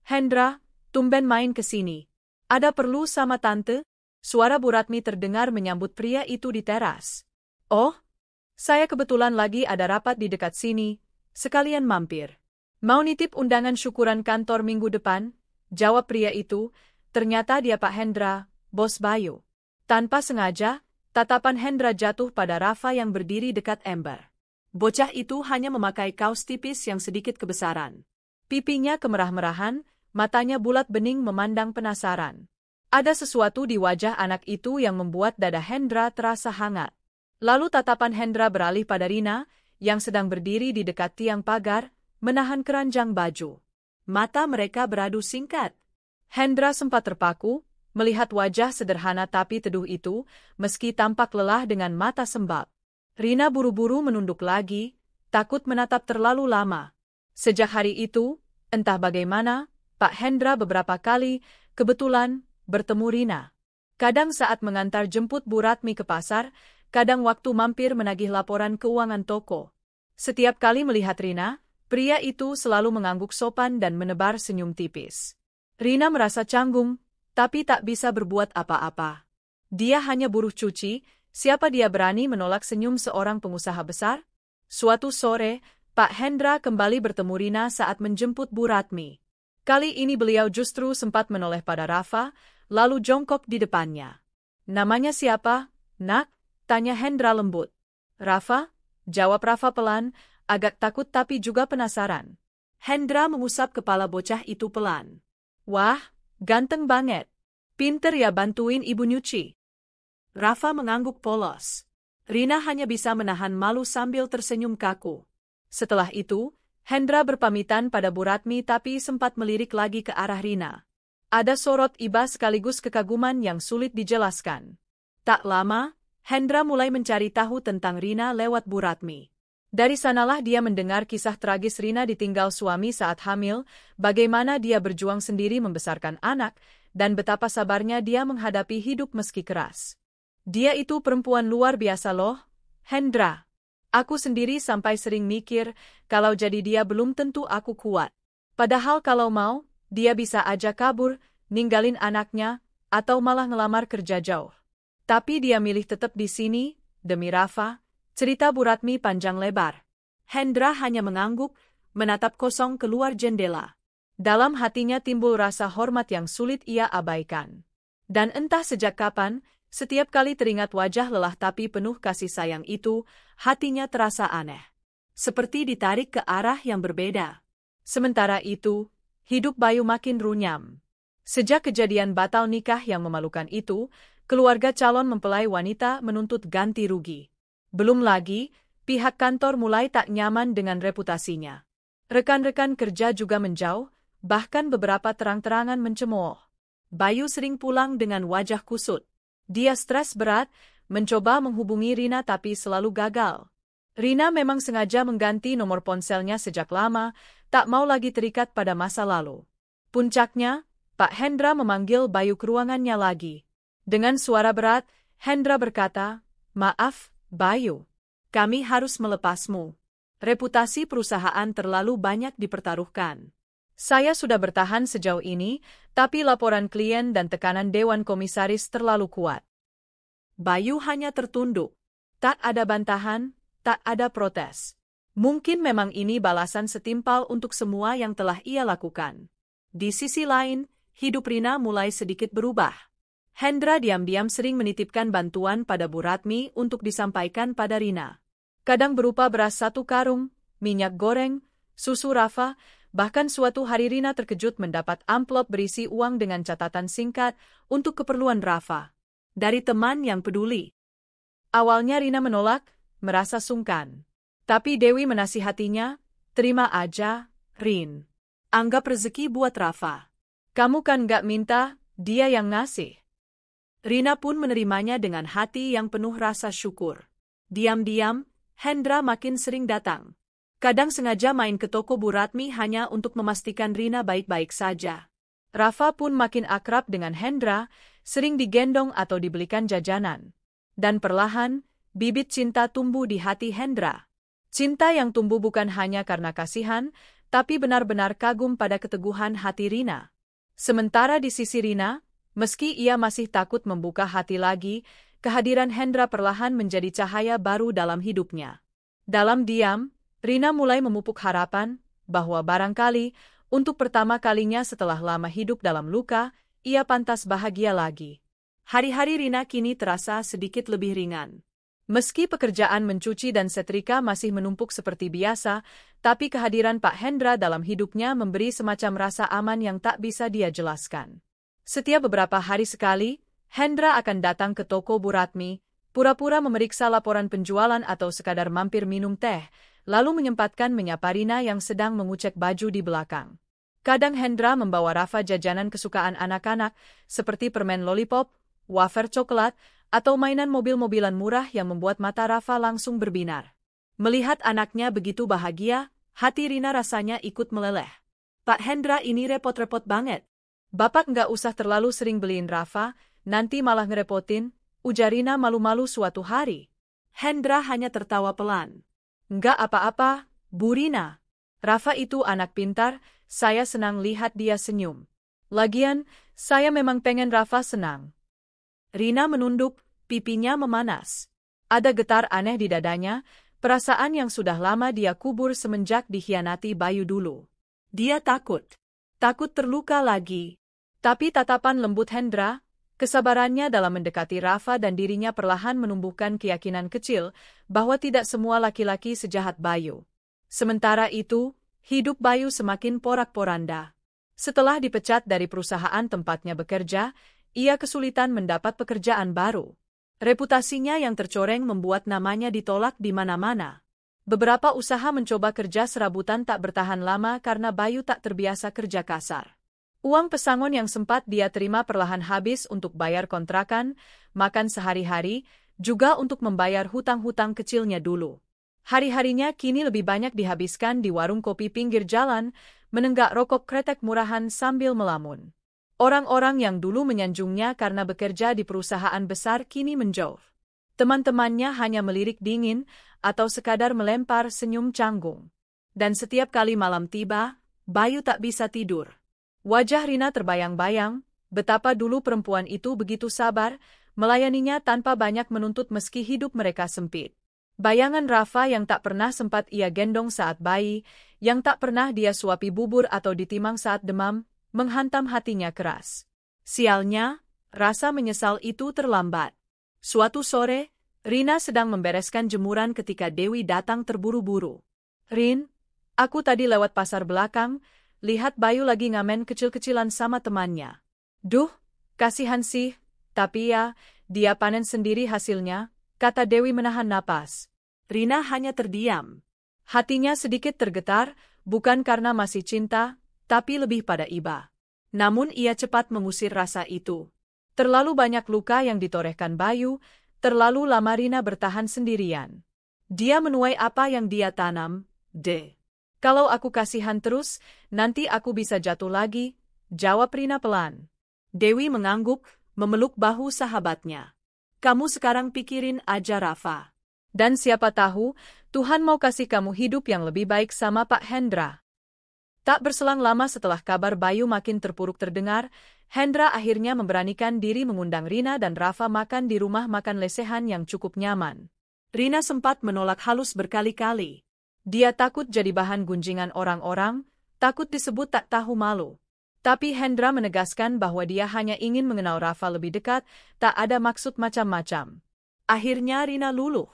Hendra, tumben main ke sini. Ada perlu sama tante? Suara Bu Ratmi terdengar menyambut pria itu di teras. Oh, saya kebetulan lagi ada rapat di dekat sini, sekalian mampir. Mau nitip undangan syukuran kantor minggu depan? Jawab pria itu, ternyata dia Pak Hendra, bos Bayu. Tanpa sengaja, tatapan Hendra jatuh pada Rafa yang berdiri dekat ember. Bocah itu hanya memakai kaos tipis yang sedikit kebesaran. Pipinya kemerah-merahan, matanya bulat bening memandang penasaran. Ada sesuatu di wajah anak itu yang membuat dada Hendra terasa hangat. Lalu tatapan Hendra beralih pada Rina, yang sedang berdiri di dekat tiang pagar, menahan keranjang baju. Mata mereka beradu singkat. Hendra sempat terpaku, melihat wajah sederhana tapi teduh itu, meski tampak lelah dengan mata sembab. Rina buru-buru menunduk lagi, takut menatap terlalu lama. Sejak hari itu, entah bagaimana, Pak Hendra beberapa kali, kebetulan, bertemu Rina. Kadang saat mengantar jemput Bu Ratmi ke pasar, kadang waktu mampir menagih laporan keuangan toko. Setiap kali melihat Rina, pria itu selalu mengangguk sopan dan menebar senyum tipis. Rina merasa canggung, tapi tak bisa berbuat apa-apa. Dia hanya buruh cuci, siapa dia berani menolak senyum seorang pengusaha besar? Suatu sore, Pak Hendra kembali bertemu Rina saat menjemput Bu Ratmi. Kali ini beliau justru sempat menoleh pada Rafa, lalu jongkok di depannya. Namanya siapa, nak? Tanya Hendra lembut. Rafa, jawab Rafa pelan, agak takut tapi juga penasaran. Hendra mengusap kepala bocah itu pelan. Wah, ganteng banget. Pinter ya bantuin ibu nyuci. Rafa mengangguk polos. Rina hanya bisa menahan malu sambil tersenyum kaku. Setelah itu, Hendra berpamitan pada Bu Ratmi tapi sempat melirik lagi ke arah Rina. Ada sorot iba sekaligus kekaguman yang sulit dijelaskan. Tak lama, Hendra mulai mencari tahu tentang Rina lewat Bu Ratmi. Dari sanalah dia mendengar kisah tragis Rina ditinggal suami saat hamil, bagaimana dia berjuang sendiri membesarkan anak, dan betapa sabarnya dia menghadapi hidup meski keras. Dia itu perempuan luar biasa loh, Hendra. Aku sendiri sampai sering mikir, kalau jadi dia belum tentu aku kuat. Padahal kalau mau, dia bisa aja kabur, ninggalin anaknya, atau malah ngelamar kerja jauh. Tapi dia milih tetap di sini, demi Rafa. Cerita Bu Ratmi panjang lebar. Hendra hanya mengangguk, menatap kosong keluar jendela. Dalam hatinya timbul rasa hormat yang sulit ia abaikan. Dan entah sejak kapan, setiap kali teringat wajah lelah tapi penuh kasih sayang itu, hatinya terasa aneh. seperti ditarik ke arah yang berbeda. Sementara itu, hidup Bayu makin runyam. Sejak kejadian batal nikah yang memalukan itu, keluarga calon mempelai wanita menuntut ganti rugi. Belum lagi, pihak kantor mulai tak nyaman dengan reputasinya. Rekan-rekan kerja juga menjauh, bahkan beberapa terang-terangan mencemooh. Bayu sering pulang dengan wajah kusut. Dia stres berat, mencoba menghubungi Rina tapi selalu gagal. Rina memang sengaja mengganti nomor ponselnya sejak lama, tak mau lagi terikat pada masa lalu. Puncaknya, Pak Hendra memanggil Bayu ke ruangannya lagi. Dengan suara berat, Hendra berkata, "Maaf, Bayu. Kami harus melepasmu. Reputasi perusahaan terlalu banyak dipertaruhkan. Saya sudah bertahan sejauh ini, tapi laporan klien dan tekanan Dewan Komisaris terlalu kuat." Bayu hanya tertunduk. Tak ada bantahan, tak ada protes. Mungkin memang ini balasan setimpal untuk semua yang telah ia lakukan. Di sisi lain, hidup Rina mulai sedikit berubah. Hendra diam-diam sering menitipkan bantuan pada Bu Ratmi untuk disampaikan pada Rina. Kadang berupa beras 1 karung, minyak goreng, susu Rafa, bahkan suatu hari Rina terkejut mendapat amplop berisi uang dengan catatan singkat untuk keperluan Rafa. Dari teman yang peduli. Awalnya Rina menolak, merasa sungkan. Tapi Dewi menasihatinya, "Terima aja, Rin. Anggap rezeki buat Rafa. Kamu kan gak minta, dia yang ngasih." Rina pun menerimanya dengan hati yang penuh rasa syukur. Diam-diam, Hendra makin sering datang. Kadang sengaja main ke toko Bu Ratmi hanya untuk memastikan Rina baik-baik saja. Rafa pun makin akrab dengan Hendra, sering digendong atau dibelikan jajanan. Dan perlahan, bibit cinta tumbuh di hati Hendra. Cinta yang tumbuh bukan hanya karena kasihan, tapi benar-benar kagum pada keteguhan hati Rina. Sementara di sisi Rina, meski ia masih takut membuka hati lagi, kehadiran Hendra perlahan menjadi cahaya baru dalam hidupnya. Dalam diam, Rina mulai memupuk harapan bahwa barangkali, untuk pertama kalinya setelah lama hidup dalam luka, ia pantas bahagia lagi. Hari-hari Rina kini terasa sedikit lebih ringan. Meski pekerjaan mencuci dan setrika masih menumpuk seperti biasa, tapi kehadiran Pak Hendra dalam hidupnya memberi semacam rasa aman yang tak bisa dia jelaskan. Setiap beberapa hari sekali, Hendra akan datang ke toko Bu Ratmi, pura-pura memeriksa laporan penjualan atau sekadar mampir minum teh, lalu menyempatkan menyapa Rina yang sedang mengucek baju di belakang. Kadang Hendra membawa Rafa jajanan kesukaan anak-anak, seperti permen lollipop, wafer coklat, atau mainan mobil-mobilan murah yang membuat mata Rafa langsung berbinar. Melihat anaknya begitu bahagia, hati Rina rasanya ikut meleleh. "Pak Hendra ini repot-repot banget. Bapak nggak usah terlalu sering beliin Rafa, nanti malah ngerepotin," ujar Rina malu-malu suatu hari. Hendra hanya tertawa pelan. "Nggak apa-apa, Bu Rina. Rafa itu anak pintar, saya senang lihat dia senyum. Lagian, saya memang pengen Rafa senang." Rina menunduk, pipinya memanas. Ada getar aneh di dadanya, perasaan yang sudah lama dia kubur semenjak dikhianati Bayu dulu. Dia takut terluka lagi. Tapi tatapan lembut Hendra, kesabarannya dalam mendekati Rafa dan dirinya perlahan menumbuhkan keyakinan kecil bahwa tidak semua laki-laki sejahat Bayu. Sementara itu, hidup Bayu semakin porak-poranda. Setelah dipecat dari perusahaan tempatnya bekerja, ia kesulitan mendapat pekerjaan baru. Reputasinya yang tercoreng membuat namanya ditolak di mana-mana. Beberapa usaha mencoba kerja serabutan tak bertahan lama karena Bayu tak terbiasa kerja kasar. Uang pesangon yang sempat dia terima perlahan habis untuk bayar kontrakan, makan sehari-hari, juga untuk membayar hutang-hutang kecilnya dulu. Hari-harinya kini lebih banyak dihabiskan di warung kopi pinggir jalan, menenggak rokok kretek murahan sambil melamun. Orang-orang yang dulu menyanjungnya karena bekerja di perusahaan besar kini menjauh. Teman-temannya hanya melirik dingin atau sekadar melempar senyum canggung. Dan setiap kali malam tiba, Bayu tak bisa tidur. Wajah Rina terbayang-bayang, betapa dulu perempuan itu begitu sabar, melayaninya tanpa banyak menuntut meski hidup mereka sempit. Bayangan Rafa yang tak pernah sempat ia gendong saat bayi, yang tak pernah dia suapi bubur atau ditimang saat demam, menghantam hatinya keras. Sialnya, rasa menyesal itu terlambat. Suatu sore, Rina sedang membereskan jemuran ketika Dewi datang terburu-buru. Rin, aku tadi lewat pasar belakang, lihat Bayu lagi ngamen kecil-kecilan sama temannya. Duh, kasihan sih, tapi ya, dia panen sendiri hasilnya, kata Dewi menahan napas. Rina hanya terdiam. Hatinya sedikit tergetar, bukan karena masih cinta, tapi lebih pada iba. Namun ia cepat mengusir rasa itu. Terlalu banyak luka yang ditorehkan Bayu, terlalu lama Rina bertahan sendirian. Dia menuai apa yang dia tanam, Kalau aku kasihan terus, nanti aku bisa jatuh lagi, jawab Rina pelan. Dewi mengangguk, memeluk bahu sahabatnya. Kamu sekarang pikirin aja Rafa. Dan siapa tahu, Tuhan mau kasih kamu hidup yang lebih baik sama Pak Hendra. Tak berselang lama setelah kabar Bayu makin terpuruk terdengar, Hendra akhirnya memberanikan diri mengundang Rina dan Rafa makan di rumah makan lesehan yang cukup nyaman. Rina sempat menolak halus berkali-kali. Dia takut jadi bahan gunjingan orang-orang, takut disebut tak tahu malu. Tapi Hendra menegaskan bahwa dia hanya ingin mengenal Rafa lebih dekat, tak ada maksud macam-macam. Akhirnya Rina luluh.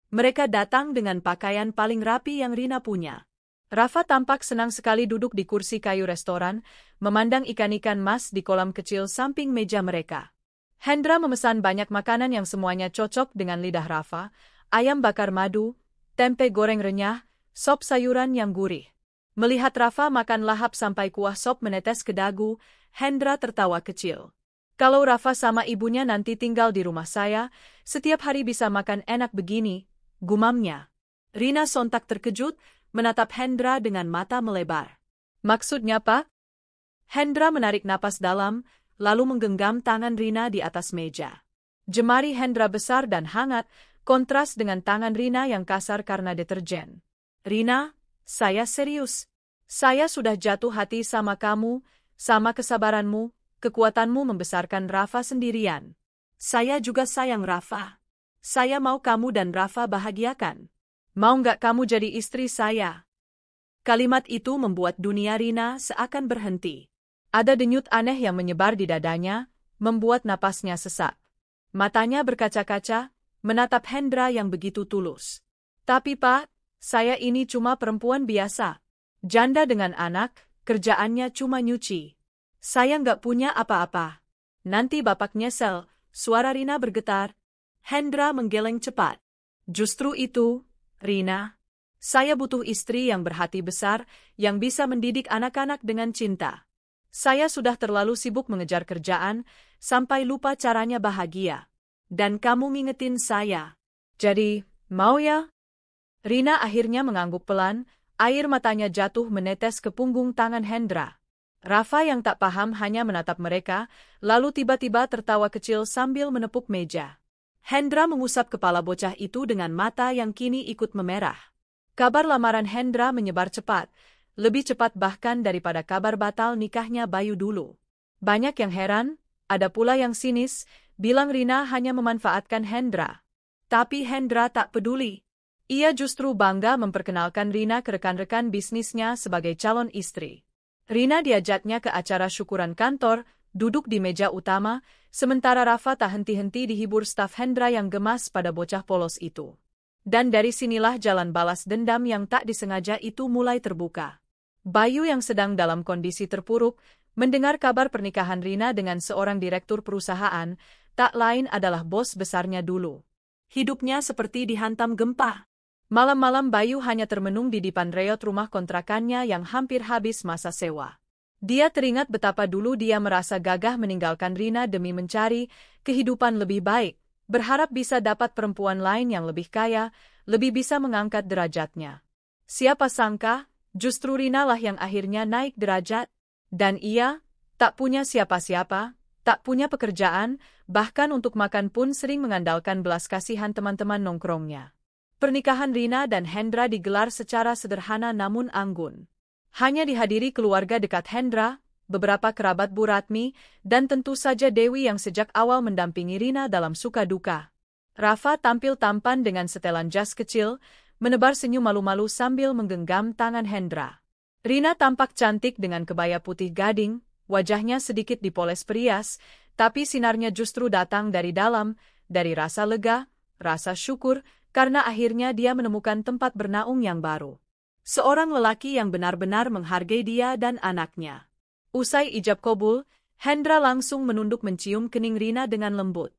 Mereka datang dengan pakaian paling rapi yang Rina punya. Rafa tampak senang sekali duduk di kursi kayu restoran, memandang ikan-ikan mas di kolam kecil samping meja mereka. Hendra memesan banyak makanan yang semuanya cocok dengan lidah Rafa, ayam bakar madu, tempe goreng renyah, sop sayuran yang gurih. Melihat Rafa makan lahap sampai kuah sop menetes ke dagu, Hendra tertawa kecil. Kalau Rafa sama ibunya nanti tinggal di rumah saya, setiap hari bisa makan enak begini, gumamnya. Rina sontak terkejut, menatap Hendra dengan mata melebar. Maksudnya Pak? Hendra menarik napas dalam, lalu menggenggam tangan Rina di atas meja. Jemari Hendra besar dan hangat, kontras dengan tangan Rina yang kasar karena deterjen. Rina, saya serius. Saya sudah jatuh hati sama kamu, sama kesabaranmu, kekuatanmu membesarkan Rafa sendirian. Saya juga sayang Rafa. Saya mau kamu dan Rafa bahagiakan. Mau nggak kamu jadi istri saya? Kalimat itu membuat dunia Rina seakan berhenti. Ada denyut aneh yang menyebar di dadanya, membuat napasnya sesak. Matanya berkaca-kaca, menatap Hendra yang begitu tulus. Tapi Pak, saya ini cuma perempuan biasa. Janda dengan anak, kerjaannya cuma nyuci. Saya nggak punya apa-apa. Nanti bapak nyesel, suara Rina bergetar. Hendra menggeleng cepat. Justru itu, Rina. Saya butuh istri yang berhati besar, yang bisa mendidik anak-anak dengan cinta. Saya sudah terlalu sibuk mengejar kerjaan, sampai lupa caranya bahagia. Dan kamu ngingetin saya. Jadi, mau ya? Rina akhirnya mengangguk pelan, air matanya jatuh menetes ke punggung tangan Hendra. Rafa yang tak paham hanya menatap mereka, lalu tiba-tiba tertawa kecil sambil menepuk meja. Hendra mengusap kepala bocah itu dengan mata yang kini ikut memerah. Kabar lamaran Hendra menyebar cepat, lebih cepat bahkan daripada kabar batal nikahnya Bayu dulu. Banyak yang heran, ada pula yang sinis, bilang Rina hanya memanfaatkan Hendra. Tapi Hendra tak peduli. Ia justru bangga memperkenalkan Rina ke rekan-rekan bisnisnya sebagai calon istri. Rina diajaknya ke acara syukuran kantor, duduk di meja utama, sementara Rafa tak henti-henti dihibur staf Hendra yang gemas pada bocah polos itu. Dan dari sinilah jalan balas dendam yang tak disengaja itu mulai terbuka. Bayu yang sedang dalam kondisi terpuruk, mendengar kabar pernikahan Rina dengan seorang direktur perusahaan, tak lain adalah bos besarnya dulu. Hidupnya seperti dihantam gempa. Malam-malam Bayu hanya termenung di depan reot rumah kontrakannya yang hampir habis masa sewa. Dia teringat betapa dulu dia merasa gagah meninggalkan Rina demi mencari kehidupan lebih baik, berharap bisa dapat perempuan lain yang lebih kaya, lebih bisa mengangkat derajatnya. Siapa sangka, justru Rina lah yang akhirnya naik derajat, dan ia tak punya siapa-siapa, tak punya pekerjaan, bahkan untuk makan pun sering mengandalkan belas kasihan teman-teman nongkrongnya. Pernikahan Rina dan Hendra digelar secara sederhana namun anggun. Hanya dihadiri keluarga dekat Hendra, beberapa kerabat Bu Ratmi, dan tentu saja Dewi yang sejak awal mendampingi Rina dalam suka duka. Rafa tampil tampan dengan setelan jas kecil, menebar senyum malu-malu sambil menggenggam tangan Hendra. Rina tampak cantik dengan kebaya putih gading, wajahnya sedikit dipoles perias, tapi sinarnya justru datang dari dalam, dari rasa lega, rasa syukur, karena akhirnya dia menemukan tempat bernaung yang baru. Seorang lelaki yang benar-benar menghargai dia dan anaknya. Usai ijab kabul, Hendra langsung menunduk mencium kening Rina dengan lembut.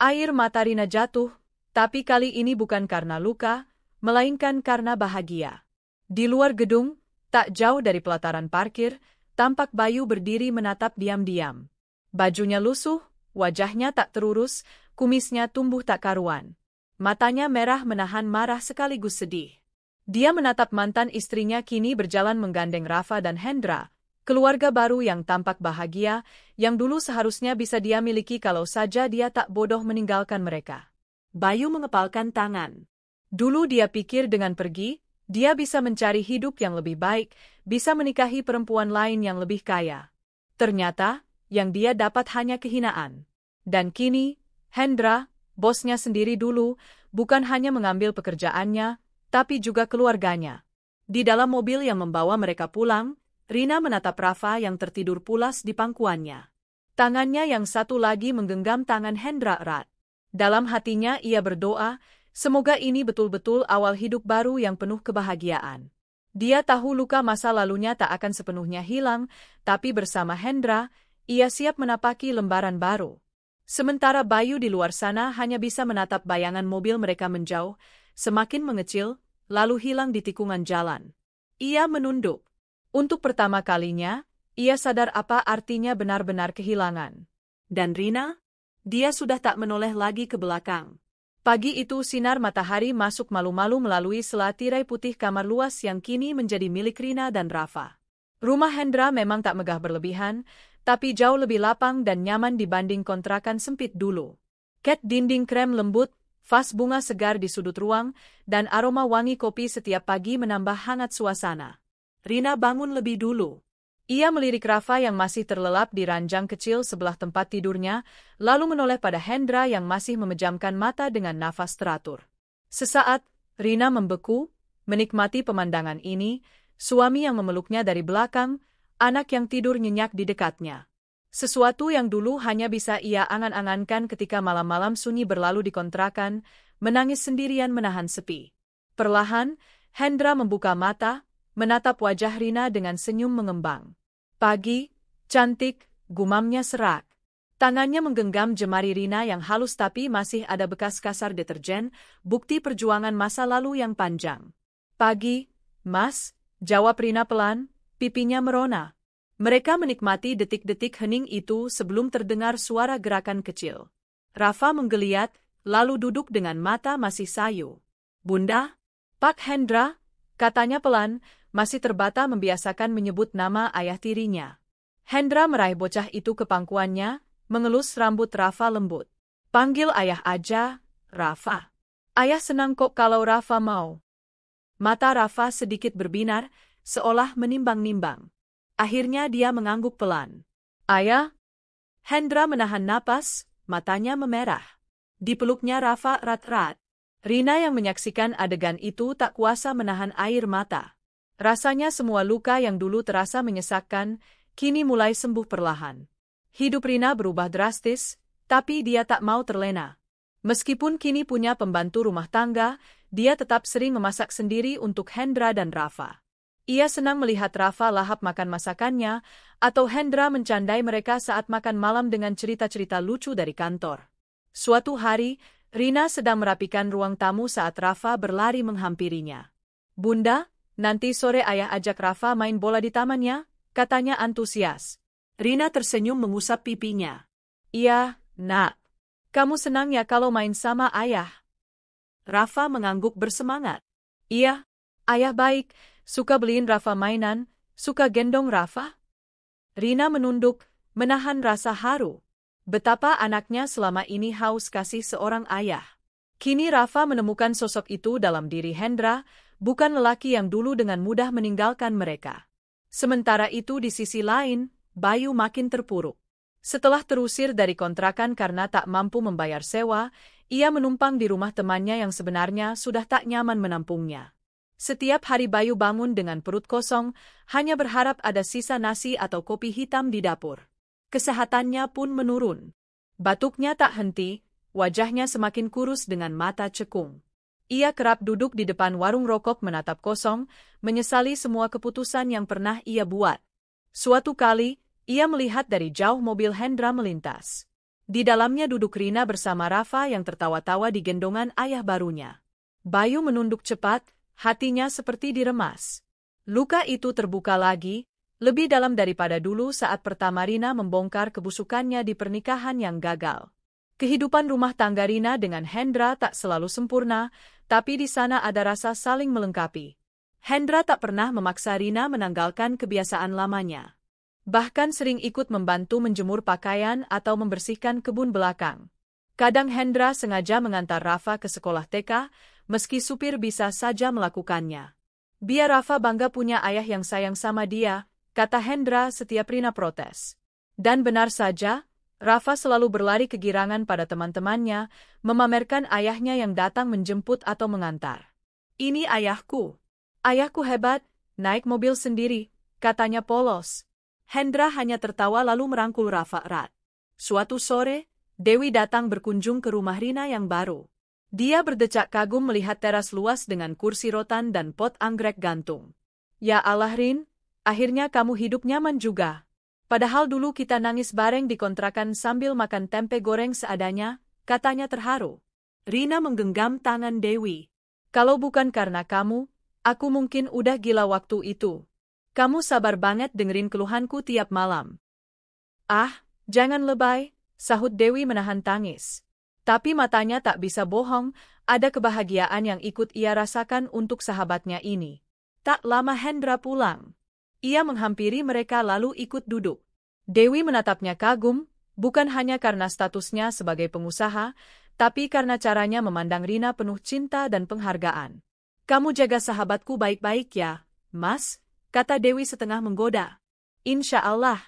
Air mata Rina jatuh, tapi kali ini bukan karena luka, melainkan karena bahagia. Di luar gedung, tak jauh dari pelataran parkir, tampak Bayu berdiri menatap diam-diam. Bajunya lusuh, wajahnya tak terurus, kumisnya tumbuh tak karuan. Matanya merah menahan marah sekaligus sedih. Dia menatap mantan istrinya kini berjalan menggandeng Rafa dan Hendra, keluarga baru yang tampak bahagia, yang dulu seharusnya bisa dia miliki kalau saja dia tak bodoh meninggalkan mereka. Bayu mengepalkan tangan. Dulu dia pikir dengan pergi, dia bisa mencari hidup yang lebih baik, bisa menikahi perempuan lain yang lebih kaya. Ternyata, yang dia dapat hanya kehinaan. Dan kini, Hendra, bosnya sendiri dulu, bukan hanya mengambil pekerjaannya, tapi juga keluarganya. Di dalam mobil yang membawa mereka pulang, Rina menatap Rafa yang tertidur pulas di pangkuannya. Tangannya yang satu lagi menggenggam tangan Hendra erat. Dalam hatinya ia berdoa, semoga ini betul-betul awal hidup baru yang penuh kebahagiaan. Dia tahu luka masa lalunya tak akan sepenuhnya hilang, tapi bersama Hendra, ia siap menapaki lembaran baru. Sementara Bayu di luar sana hanya bisa menatap bayangan mobil mereka menjauh, semakin mengecil, lalu hilang di tikungan jalan. Ia menunduk. Untuk pertama kalinya, ia sadar apa artinya benar-benar kehilangan. Dan Rina? Dia sudah tak menoleh lagi ke belakang. Pagi itu sinar matahari masuk malu-malu melalui sela tirai putih kamar luas yang kini menjadi milik Rina dan Rafa. Rumah Hendra memang tak megah berlebihan, tapi jauh lebih lapang dan nyaman dibanding kontrakan sempit dulu. Cat dinding krem lembut, vas bunga segar di sudut ruang, dan aroma wangi kopi setiap pagi menambah hangat suasana. Rina bangun lebih dulu. Ia melirik Rafa yang masih terlelap di ranjang kecil sebelah tempat tidurnya, lalu menoleh pada Hendra yang masih memejamkan mata dengan nafas teratur. Sesaat, Rina membeku, menikmati pemandangan ini, suami yang memeluknya dari belakang, anak yang tidur nyenyak di dekatnya. Sesuatu yang dulu hanya bisa ia angan-angankan ketika malam-malam sunyi berlalu di kontrakan, menangis sendirian menahan sepi. Perlahan, Hendra membuka mata, menatap wajah Rina dengan senyum mengembang. Pagi, cantik, gumamnya serak. Tangannya menggenggam jemari Rina yang halus tapi masih ada bekas kasar deterjen, bukti perjuangan masa lalu yang panjang. Pagi, Mas, jawab Rina pelan, pipinya merona. Mereka menikmati detik-detik hening itu sebelum terdengar suara gerakan kecil. Rafa menggeliat, lalu duduk dengan mata masih sayu. Bunda? Pak Hendra? Katanya pelan, masih terbata membiasakan menyebut nama ayah tirinya. Hendra meraih bocah itu ke pangkuannya, mengelus rambut Rafa lembut. Panggil ayah aja, Rafa. Ayah senang kok kalau Rafa mau. Mata Rafa sedikit berbinar, seolah menimbang-nimbang. Akhirnya dia mengangguk pelan. Ayah? Hendra menahan napas, matanya memerah. Dipeluknya Rafa erat-erat. Rina yang menyaksikan adegan itu tak kuasa menahan air mata. Rasanya semua luka yang dulu terasa menyesakkan, kini mulai sembuh perlahan. Hidup Rina berubah drastis, tapi dia tak mau terlena. Meskipun kini punya pembantu rumah tangga, dia tetap sering memasak sendiri untuk Hendra dan Rafa. Ia senang melihat Rafa lahap makan masakannya, atau Hendra mencandai mereka saat makan malam dengan cerita-cerita lucu dari kantor. Suatu hari, Rina sedang merapikan ruang tamu saat Rafa berlari menghampirinya. Bunda, nanti sore ayah ajak Rafa main bola di tamannya, katanya antusias. Rina tersenyum mengusap pipinya. Iya, nak. Kamu senang ya kalau main sama ayah? Rafa mengangguk bersemangat. Iya, ayah baik, suka beliin Rafa mainan, suka gendong Rafa. Rina menunduk, menahan rasa haru. Betapa anaknya selama ini haus kasih seorang ayah. Kini Rafa menemukan sosok itu dalam diri Hendra, bukan lelaki yang dulu dengan mudah meninggalkan mereka. Sementara itu di sisi lain, Bayu makin terpuruk. Setelah terusir dari kontrakan karena tak mampu membayar sewa, ia menumpang di rumah temannya yang sebenarnya sudah tak nyaman menampungnya. Setiap hari Bayu bangun dengan perut kosong, hanya berharap ada sisa nasi atau kopi hitam di dapur. Kesehatannya pun menurun. Batuknya tak henti, wajahnya semakin kurus dengan mata cekung. Ia kerap duduk di depan warung rokok menatap kosong, menyesali semua keputusan yang pernah ia buat. Suatu kali, ia melihat dari jauh mobil Hendra melintas. Di dalamnya duduk Rina bersama Rafa yang tertawa-tawa di gendongan ayah barunya. Bayu menunduk cepat, hatinya seperti diremas. Luka itu terbuka lagi, lebih dalam daripada dulu saat pertama Rina membongkar kebusukannya di pernikahan yang gagal. Kehidupan rumah tangga Rina dengan Hendra tak selalu sempurna, tapi di sana ada rasa saling melengkapi. Hendra tak pernah memaksa Rina menanggalkan kebiasaan lamanya. Bahkan sering ikut membantu menjemur pakaian atau membersihkan kebun belakang. Kadang Hendra sengaja mengantar Rafa ke sekolah TK, meski supir bisa saja melakukannya. Biar Rafa bangga punya ayah yang sayang sama dia, kata Hendra setiap Rina protes. Dan benar saja, Rafa selalu berlari kegirangan pada teman-temannya, memamerkan ayahnya yang datang menjemput atau mengantar. Ini ayahku. Ayahku hebat, naik mobil sendiri, katanya polos. Hendra hanya tertawa lalu merangkul Rafa erat. Suatu sore, Dewi datang berkunjung ke rumah Rina yang baru. Dia berdecak kagum melihat teras luas dengan kursi rotan dan pot anggrek gantung. Ya Allah Rin, akhirnya kamu hidup nyaman juga. Padahal dulu kita nangis bareng di kontrakan sambil makan tempe goreng seadanya, katanya terharu. Rina menggenggam tangan Dewi. Kalau bukan karena kamu, aku mungkin udah gila waktu itu. Kamu sabar banget dengerin keluhanku tiap malam. Ah, jangan lebay, sahut Dewi menahan tangis. Tapi matanya tak bisa bohong, ada kebahagiaan yang ikut ia rasakan untuk sahabatnya ini. Tak lama Hendra pulang. Ia menghampiri mereka lalu ikut duduk. Dewi menatapnya kagum, bukan hanya karena statusnya sebagai pengusaha, tapi karena caranya memandang Rina penuh cinta dan penghargaan. Kamu jaga sahabatku baik-baik ya, Mas, kata Dewi setengah menggoda. Insya Allah,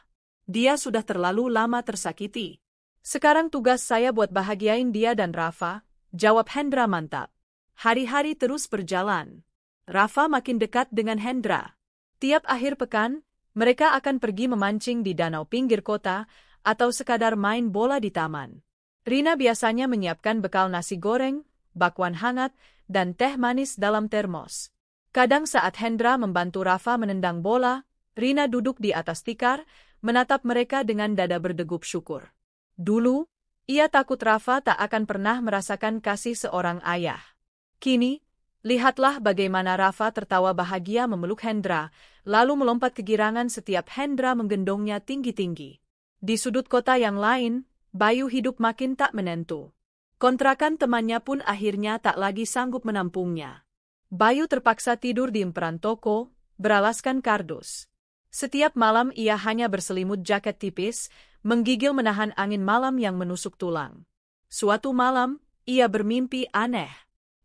dia sudah terlalu lama tersakiti. Sekarang tugas saya buat bahagiain dia dan Rafa, jawab Hendra mantap. Hari-hari terus berjalan. Rafa makin dekat dengan Hendra. Tiap akhir pekan, mereka akan pergi memancing di danau pinggir kota, atau sekadar main bola di taman. Rina biasanya menyiapkan bekal nasi goreng, bakwan hangat, dan teh manis dalam termos. Kadang saat Hendra membantu Rafa menendang bola, Rina duduk di atas tikar, menatap mereka dengan dada berdegup syukur. Dulu, ia takut Rafa tak akan pernah merasakan kasih seorang ayah. Kini, lihatlah bagaimana Rafa tertawa bahagia memeluk Hendra, lalu melompat kegirangan setiap Hendra menggendongnya tinggi-tinggi. Di sudut kota yang lain, Bayu hidup makin tak menentu. Kontrakan temannya pun akhirnya tak lagi sanggup menampungnya. Bayu terpaksa tidur di emperan toko, beralaskan kardus. Setiap malam ia hanya berselimut jaket tipis, menggigil menahan angin malam yang menusuk tulang. Suatu malam, ia bermimpi aneh.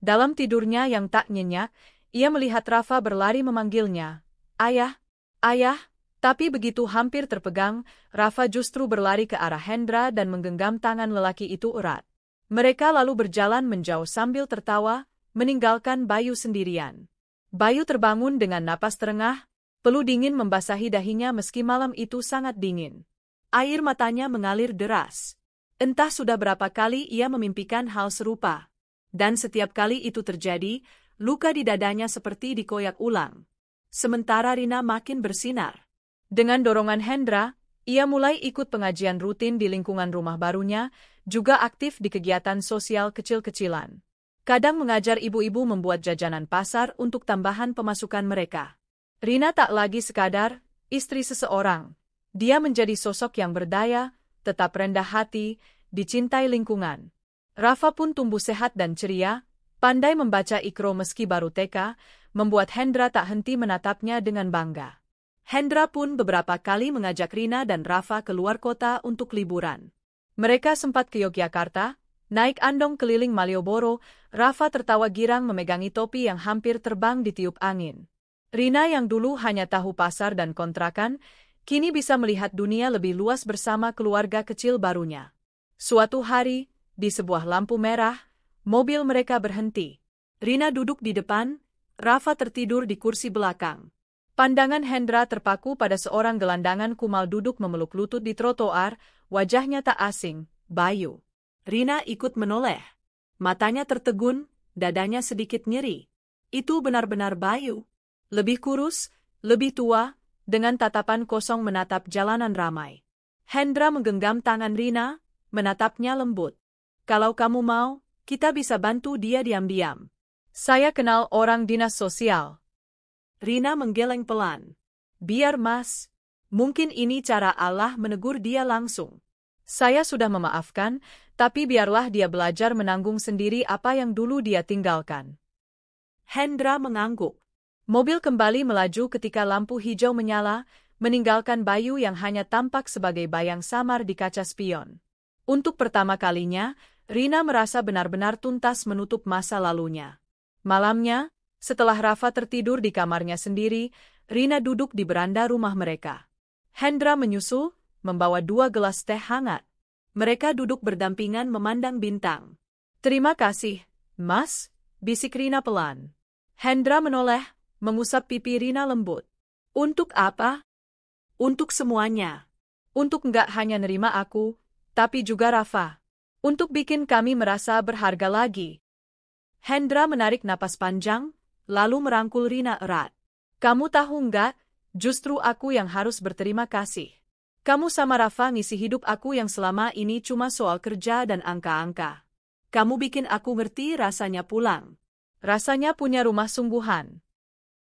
Dalam tidurnya yang tak nyenyak, ia melihat Rafa berlari memanggilnya. Ayah, ayah, tapi begitu hampir terpegang, Rafa justru berlari ke arah Hendra dan menggenggam tangan lelaki itu erat. Mereka lalu berjalan menjauh sambil tertawa, meninggalkan Bayu sendirian. Bayu terbangun dengan napas terengah, peluh dingin membasahi dahinya meski malam itu sangat dingin. Air matanya mengalir deras. Entah sudah berapa kali ia memimpikan hal serupa. Dan setiap kali itu terjadi, luka di dadanya seperti dikoyak ulang. Sementara Rina makin bersinar. Dengan dorongan Hendra, ia mulai ikut pengajian rutin di lingkungan rumah barunya, juga aktif di kegiatan sosial kecil-kecilan. Kadang mengajar ibu-ibu membuat jajanan pasar untuk tambahan pemasukan mereka. Rina tak lagi sekadar istri seseorang. Dia menjadi sosok yang berdaya, tetap rendah hati, dicintai lingkungan. Rafa pun tumbuh sehat dan ceria, pandai membaca Iqra meski baru TK, membuat Hendra tak henti menatapnya dengan bangga. Hendra pun beberapa kali mengajak Rina dan Rafa keluar kota untuk liburan. Mereka sempat ke Yogyakarta, naik andong keliling Malioboro, Rafa tertawa girang memegangi topi yang hampir terbang ditiup angin. Rina yang dulu hanya tahu pasar dan kontrakan, kini bisa melihat dunia lebih luas bersama keluarga kecil barunya. Suatu hari, di sebuah lampu merah, mobil mereka berhenti. Rina duduk di depan, Rafa tertidur di kursi belakang. Pandangan Hendra terpaku pada seorang gelandangan kumal duduk memeluk lutut di trotoar, wajahnya tak asing, Bayu. Rina ikut menoleh. Matanya tertegun, dadanya sedikit nyeri. Itu benar-benar Bayu. Lebih kurus, lebih tua, dengan tatapan kosong menatap jalanan ramai. Hendra menggenggam tangan Rina, menatapnya lembut. Kalau kamu mau, kita bisa bantu dia diam-diam. Saya kenal orang dinas sosial. Rina menggeleng pelan. Biar Mas. Mungkin ini cara Allah menegur dia langsung. Saya sudah memaafkan, tapi biarlah dia belajar menanggung sendiri apa yang dulu dia tinggalkan. Hendra mengangguk. Mobil kembali melaju ketika lampu hijau menyala, meninggalkan Bayu yang hanya tampak sebagai bayang samar di kaca spion. Untuk pertama kalinya, Rina merasa benar-benar tuntas menutup masa lalunya. Malamnya, setelah Rafa tertidur di kamarnya sendiri, Rina duduk di beranda rumah mereka. Hendra menyusul, membawa 2 gelas teh hangat. Mereka duduk berdampingan memandang bintang. Terima kasih, Mas, bisik Rina pelan. Hendra menoleh, mengusap pipi Rina lembut. Untuk apa? Untuk semuanya. Untuk nggak hanya nerima aku, tapi juga Rafa. Untuk bikin kami merasa berharga lagi. Hendra menarik napas panjang, lalu merangkul Rina erat. Kamu tahu nggak, justru aku yang harus berterima kasih. Kamu sama Rafa ngisi hidup aku yang selama ini cuma soal kerja dan angka-angka. Kamu bikin aku ngerti rasanya pulang. Rasanya punya rumah sungguhan.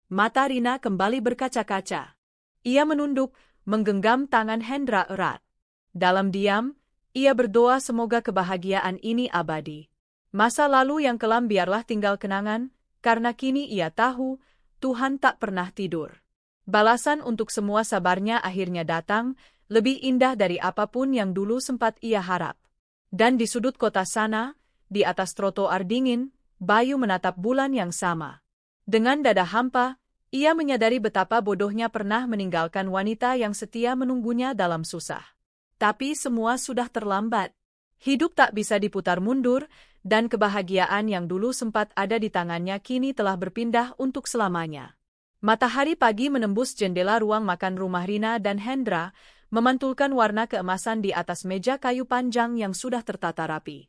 Mata Rina kembali berkaca-kaca. Ia menunduk, menggenggam tangan Hendra erat. Dalam diam, ia berdoa semoga kebahagiaan ini abadi. Masa lalu yang kelam biarlah tinggal kenangan, karena kini ia tahu, Tuhan tak pernah tidur. Balasan untuk semua sabarnya akhirnya datang, lebih indah dari apapun yang dulu sempat ia harap. Dan di sudut kota sana, di atas trotoar dingin, Bayu menatap bulan yang sama. Dengan dada hampa, ia menyadari betapa bodohnya pernah meninggalkan wanita yang setia menunggunya dalam susah. Tapi semua sudah terlambat. Hidup tak bisa diputar mundur, dan kebahagiaan yang dulu sempat ada di tangannya kini telah berpindah untuk selamanya. Matahari pagi menembus jendela ruang makan rumah Rina dan Hendra, memantulkan warna keemasan di atas meja kayu panjang yang sudah tertata rapi.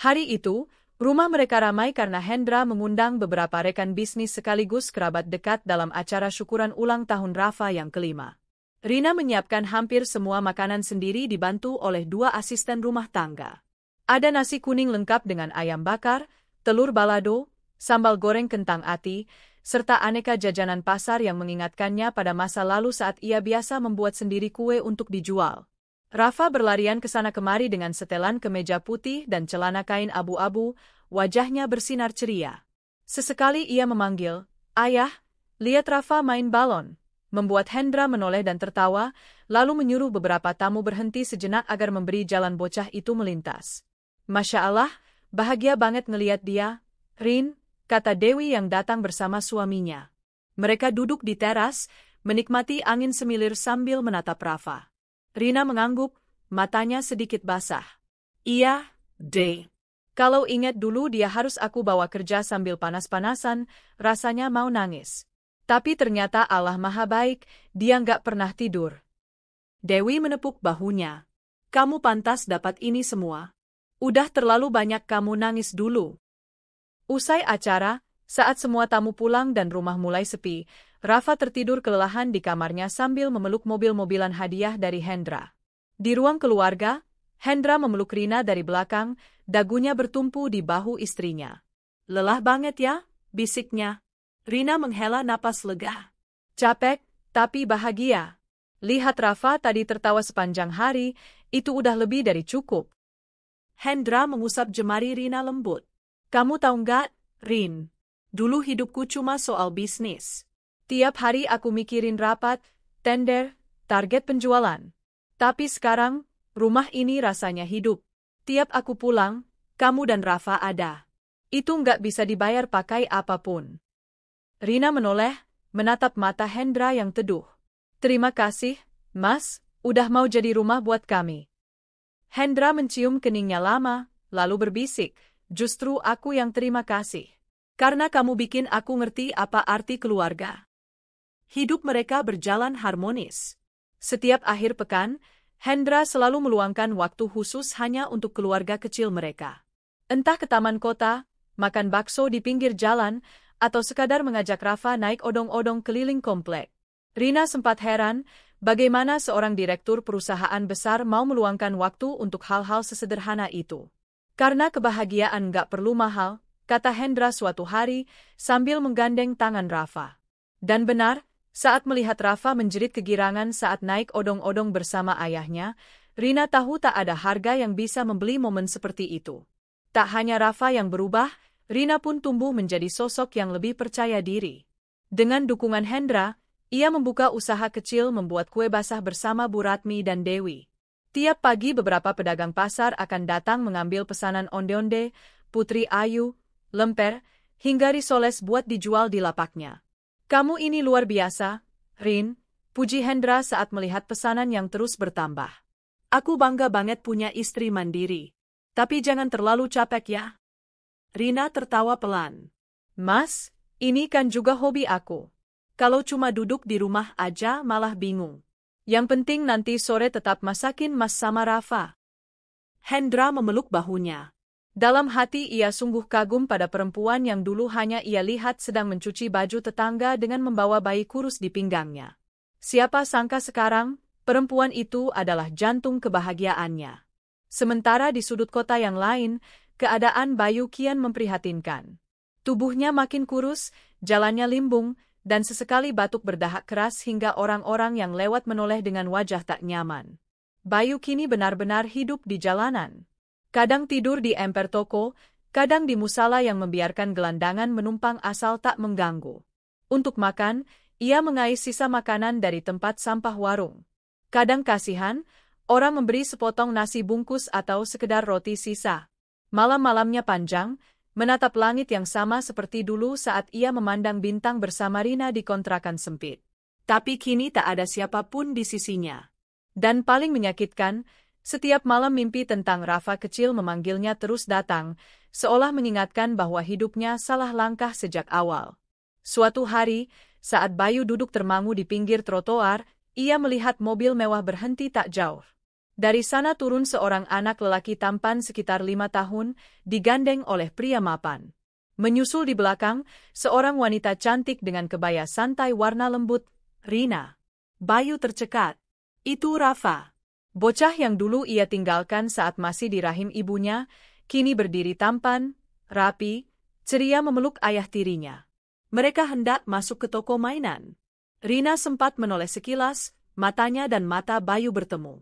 Hari itu, rumah mereka ramai karena Hendra mengundang beberapa rekan bisnis sekaligus kerabat dekat dalam acara syukuran ulang tahun Rafa yang kelima. Rina menyiapkan hampir semua makanan sendiri dibantu oleh 2 asisten rumah tangga. Ada nasi kuning lengkap dengan ayam bakar, telur balado, sambal goreng kentang ati, serta aneka jajanan pasar yang mengingatkannya pada masa lalu saat ia biasa membuat sendiri kue untuk dijual. Rafa berlarian ke sana kemari dengan setelan kemeja putih dan celana kain abu-abu, wajahnya bersinar ceria. Sesekali ia memanggil, "Ayah, lihat Rafa main balon," membuat Hendra menoleh dan tertawa, lalu menyuruh beberapa tamu berhenti sejenak agar memberi jalan bocah itu melintas. "Masya Allah, bahagia banget ngeliat dia, Rin," kata Dewi yang datang bersama suaminya. Mereka duduk di teras, menikmati angin semilir sambil menatap Rafa. Rina mengangguk, matanya sedikit basah. "Iya, Deh. Kalau ingat dulu dia harus aku bawa kerja sambil panas-panasan, rasanya mau nangis. Tapi ternyata Allah Maha Baik, dia nggak pernah tidur." Dewi menepuk bahunya. "Kamu pantas dapat ini semua. Udah terlalu banyak kamu nangis dulu." Usai acara, saat semua tamu pulang dan rumah mulai sepi, Rafa tertidur kelelahan di kamarnya sambil memeluk mobil-mobilan hadiah dari Hendra. Di ruang keluarga, Hendra memeluk Rina dari belakang, dagunya bertumpu di bahu istrinya. "Lelah banget ya?" bisiknya. Rina menghela napas lega. "Capek, tapi bahagia." Lihat Rafa tadi tertawa sepanjang hari, itu udah lebih dari cukup. Hendra mengusap jemari Rina lembut. "Kamu tahu nggak, Rin? Dulu hidupku cuma soal bisnis. Tiap hari aku mikirin rapat, tender, target penjualan. Tapi sekarang, rumah ini rasanya hidup. Tiap aku pulang, kamu dan Rafa ada. Itu nggak bisa dibayar pakai apapun." Rina menoleh, menatap mata Hendra yang teduh. "Terima kasih, Mas, udah mau jadi rumah buat kami." Hendra mencium keningnya lama, lalu berbisik, "Justru aku yang terima kasih. Karena kamu bikin aku ngerti apa arti keluarga." Hidup mereka berjalan harmonis. Setiap akhir pekan, Hendra selalu meluangkan waktu khusus hanya untuk keluarga kecil mereka. Entah ke taman kota, makan bakso di pinggir jalan, atau sekadar mengajak Rafa naik odong-odong keliling komplek. Rina sempat heran, bagaimana seorang direktur perusahaan besar mau meluangkan waktu untuk hal-hal sesederhana itu. Karena kebahagiaan gak perlu mahal, kata Hendra suatu hari, sambil menggandeng tangan Rafa. Dan benar, saat melihat Rafa menjerit kegirangan saat naik odong-odong bersama ayahnya, Rina tahu tak ada harga yang bisa membeli momen seperti itu. Tak hanya Rafa yang berubah, Rina pun tumbuh menjadi sosok yang lebih percaya diri. Dengan dukungan Hendra, ia membuka usaha kecil membuat kue basah bersama Bu Ratmi dan Dewi. Tiap pagi beberapa pedagang pasar akan datang mengambil pesanan onde-onde, putri ayu, lemper, hingga risoles buat dijual di lapaknya. Kamu ini luar biasa, Rin, puji Hendra saat melihat pesanan yang terus bertambah. Aku bangga banget punya istri mandiri. Tapi jangan terlalu capek ya. Rina tertawa pelan. Mas, ini kan juga hobi aku. Kalau cuma duduk di rumah aja malah bingung. Yang penting nanti sore tetap masakin Mas sama Rafa. Hendra memeluk bahunya. Dalam hati ia sungguh kagum pada perempuan yang dulu hanya ia lihat sedang mencuci baju tetangga dengan membawa bayi kurus di pinggangnya. Siapa sangka sekarang, perempuan itu adalah jantung kebahagiaannya. Sementara di sudut kota yang lain, keadaan Bayu kian memprihatinkan. Tubuhnya makin kurus, jalannya limbung, dan sesekali batuk berdahak keras hingga orang-orang yang lewat menoleh dengan wajah tak nyaman. Bayu kini benar-benar hidup di jalanan. Kadang tidur di emper toko, kadang di musala yang membiarkan gelandangan menumpang asal tak mengganggu. Untuk makan, ia mengais sisa makanan dari tempat sampah warung. Kadang kasihan, orang memberi sepotong nasi bungkus atau sekedar roti sisa. Malam-malamnya panjang, menatap langit yang sama seperti dulu saat ia memandang bintang bersama Rina di kontrakan sempit. Tapi kini tak ada siapapun di sisinya. Dan paling menyakitkan, setiap malam mimpi tentang Rafa kecil memanggilnya terus datang, seolah mengingatkan bahwa hidupnya salah langkah sejak awal. Suatu hari, saat Bayu duduk termangu di pinggir trotoar, ia melihat mobil mewah berhenti tak jauh. Dari sana turun seorang anak lelaki tampan sekitar 5 tahun, digandeng oleh pria mapan. Menyusul di belakang, seorang wanita cantik dengan kebaya santai warna lembut, Rina. Bayu tercekat. Itu Rafa. Bocah yang dulu ia tinggalkan saat masih di rahim ibunya, kini berdiri tampan, rapi, ceria memeluk ayah tirinya. Mereka hendak masuk ke toko mainan. Rina sempat menoleh sekilas, matanya dan mata Bayu bertemu.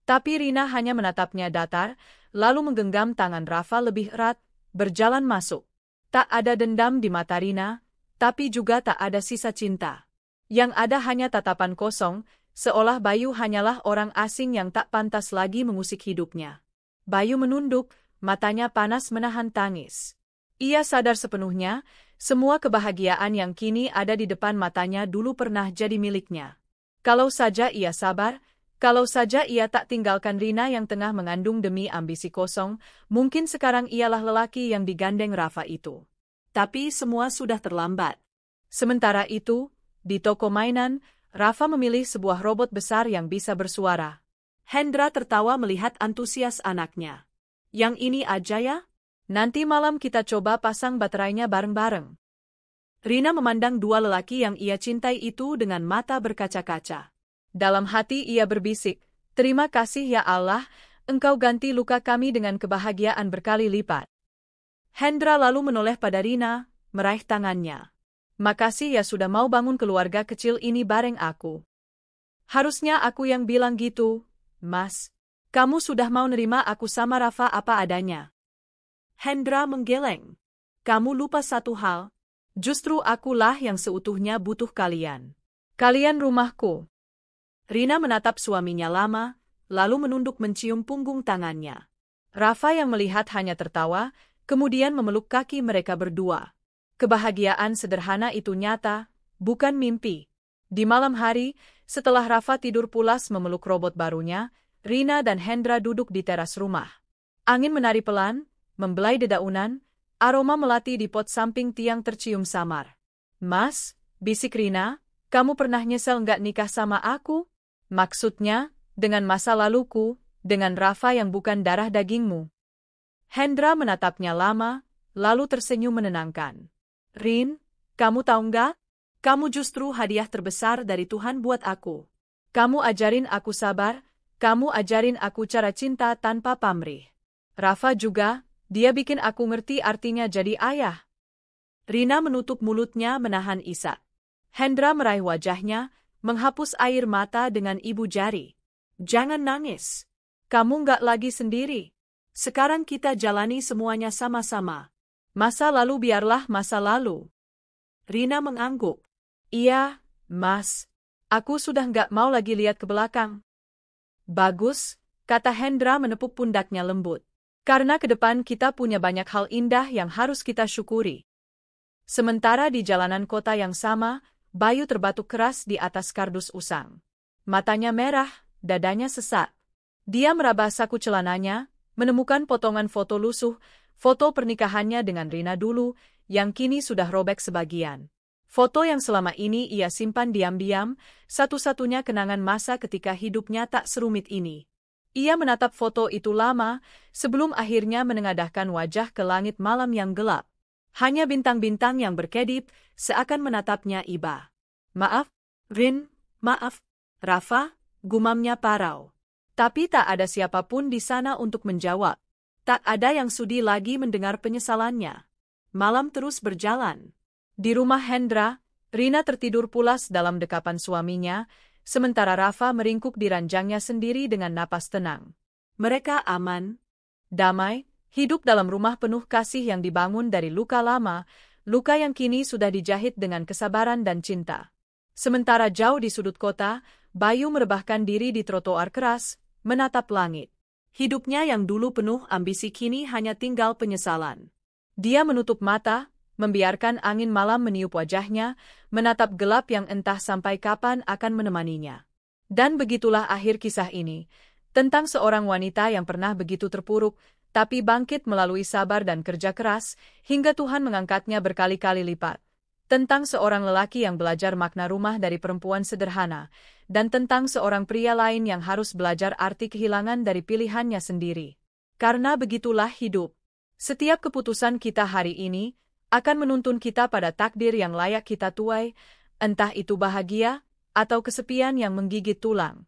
Tapi Rina hanya menatapnya datar, lalu menggenggam tangan Rafa lebih erat, berjalan masuk. Tak ada dendam di mata Rina, tapi juga tak ada sisa cinta. Yang ada hanya tatapan kosong, seolah Bayu hanyalah orang asing yang tak pantas lagi mengusik hidupnya. Bayu menunduk, matanya panas menahan tangis. Ia sadar sepenuhnya, semua kebahagiaan yang kini ada di depan matanya dulu pernah jadi miliknya. Kalau saja ia sabar, kalau saja ia tak tinggalkan Rina yang tengah mengandung demi ambisi kosong, mungkin sekarang ialah lelaki yang digandeng Rafa itu. Tapi semua sudah terlambat. Sementara itu, di toko mainan, Rafa memilih sebuah robot besar yang bisa bersuara. Hendra tertawa melihat antusias anaknya. Yang ini aja ya? Nanti malam kita coba pasang baterainya bareng-bareng. Rina memandang dua lelaki yang ia cintai itu dengan mata berkaca-kaca. Dalam hati ia berbisik, terima kasih ya Allah, engkau ganti luka kami dengan kebahagiaan berkali lipat. Hendra lalu menoleh pada Rina, meraih tangannya. Makasih ya sudah mau bangun keluarga kecil ini bareng aku. Harusnya aku yang bilang gitu, Mas. Kamu sudah mau nerima aku sama Rafa apa adanya. Hendra menggeleng. Kamu lupa satu hal, justru akulah yang seutuhnya butuh kalian. Kalian rumahku. Rina menatap suaminya lama, lalu menunduk mencium punggung tangannya. Rafa yang melihat hanya tertawa, kemudian memeluk kaki mereka berdua. Kebahagiaan sederhana itu nyata, bukan mimpi. Di malam hari, setelah Rafa tidur pulas memeluk robot barunya, Rina dan Hendra duduk di teras rumah. Angin menari pelan, membelai dedaunan, aroma melati di pot samping tiang tercium samar. Mas, bisik Rina, kamu pernah nyesel nggak nikah sama aku? Maksudnya, dengan masa laluku, dengan Rafa yang bukan darah dagingmu. Hendra menatapnya lama, lalu tersenyum menenangkan. Rin, kamu tahu nggak? Kamu justru hadiah terbesar dari Tuhan buat aku. Kamu ajarin aku sabar, kamu ajarin aku cara cinta tanpa pamrih. Rafa juga, dia bikin aku ngerti artinya jadi ayah. Rina menutup mulutnya menahan isak. Hendra meraih wajahnya, menghapus air mata dengan ibu jari. Jangan nangis. Kamu nggak lagi sendiri. Sekarang kita jalani semuanya sama-sama. Masa lalu biarlah masa lalu. Rina mengangguk. Iya, Mas. Aku sudah nggak mau lagi lihat ke belakang. Bagus, kata Hendra menepuk pundaknya lembut. Karena ke depan kita punya banyak hal indah yang harus kita syukuri. Sementara di jalanan kota yang sama, Bayu terbatuk keras di atas kardus usang. Matanya merah, dadanya sesak. Dia meraba saku celananya, menemukan potongan foto lusuh, foto pernikahannya dengan Rina dulu, yang kini sudah robek sebagian. Foto yang selama ini ia simpan diam-diam, satu-satunya kenangan masa ketika hidupnya tak serumit ini. Ia menatap foto itu lama, sebelum akhirnya menengadahkan wajah ke langit malam yang gelap. Hanya bintang-bintang yang berkedip, seakan menatapnya iba. Maaf, Rin, maaf, Rafa, gumamnya Parau. Tapi tak ada siapapun di sana untuk menjawab. Tak ada yang sudi lagi mendengar penyesalannya. Malam terus berjalan. Di rumah Hendra, Rina tertidur pulas dalam dekapan suaminya, sementara Rafa meringkuk di ranjangnya sendiri dengan napas tenang. Mereka aman, damai, hidup dalam rumah penuh kasih yang dibangun dari luka lama, luka yang kini sudah dijahit dengan kesabaran dan cinta. Sementara jauh di sudut kota, Bayu merebahkan diri di trotoar keras, menatap langit. Hidupnya yang dulu penuh ambisi kini hanya tinggal penyesalan. Dia menutup mata, membiarkan angin malam meniup wajahnya, menatap gelap yang entah sampai kapan akan menemaninya. Dan begitulah akhir kisah ini, tentang seorang wanita yang pernah begitu terpuruk, tapi bangkit melalui sabar dan kerja keras, hingga Tuhan mengangkatnya berkali-kali lipat. Tentang seorang lelaki yang belajar makna rumah dari perempuan sederhana, dan tentang seorang pria lain yang harus belajar arti kehilangan dari pilihannya sendiri. Karena begitulah hidup. Setiap keputusan kita hari ini akan menuntun kita pada takdir yang layak kita tuai, entah itu bahagia atau kesepian yang menggigit tulang.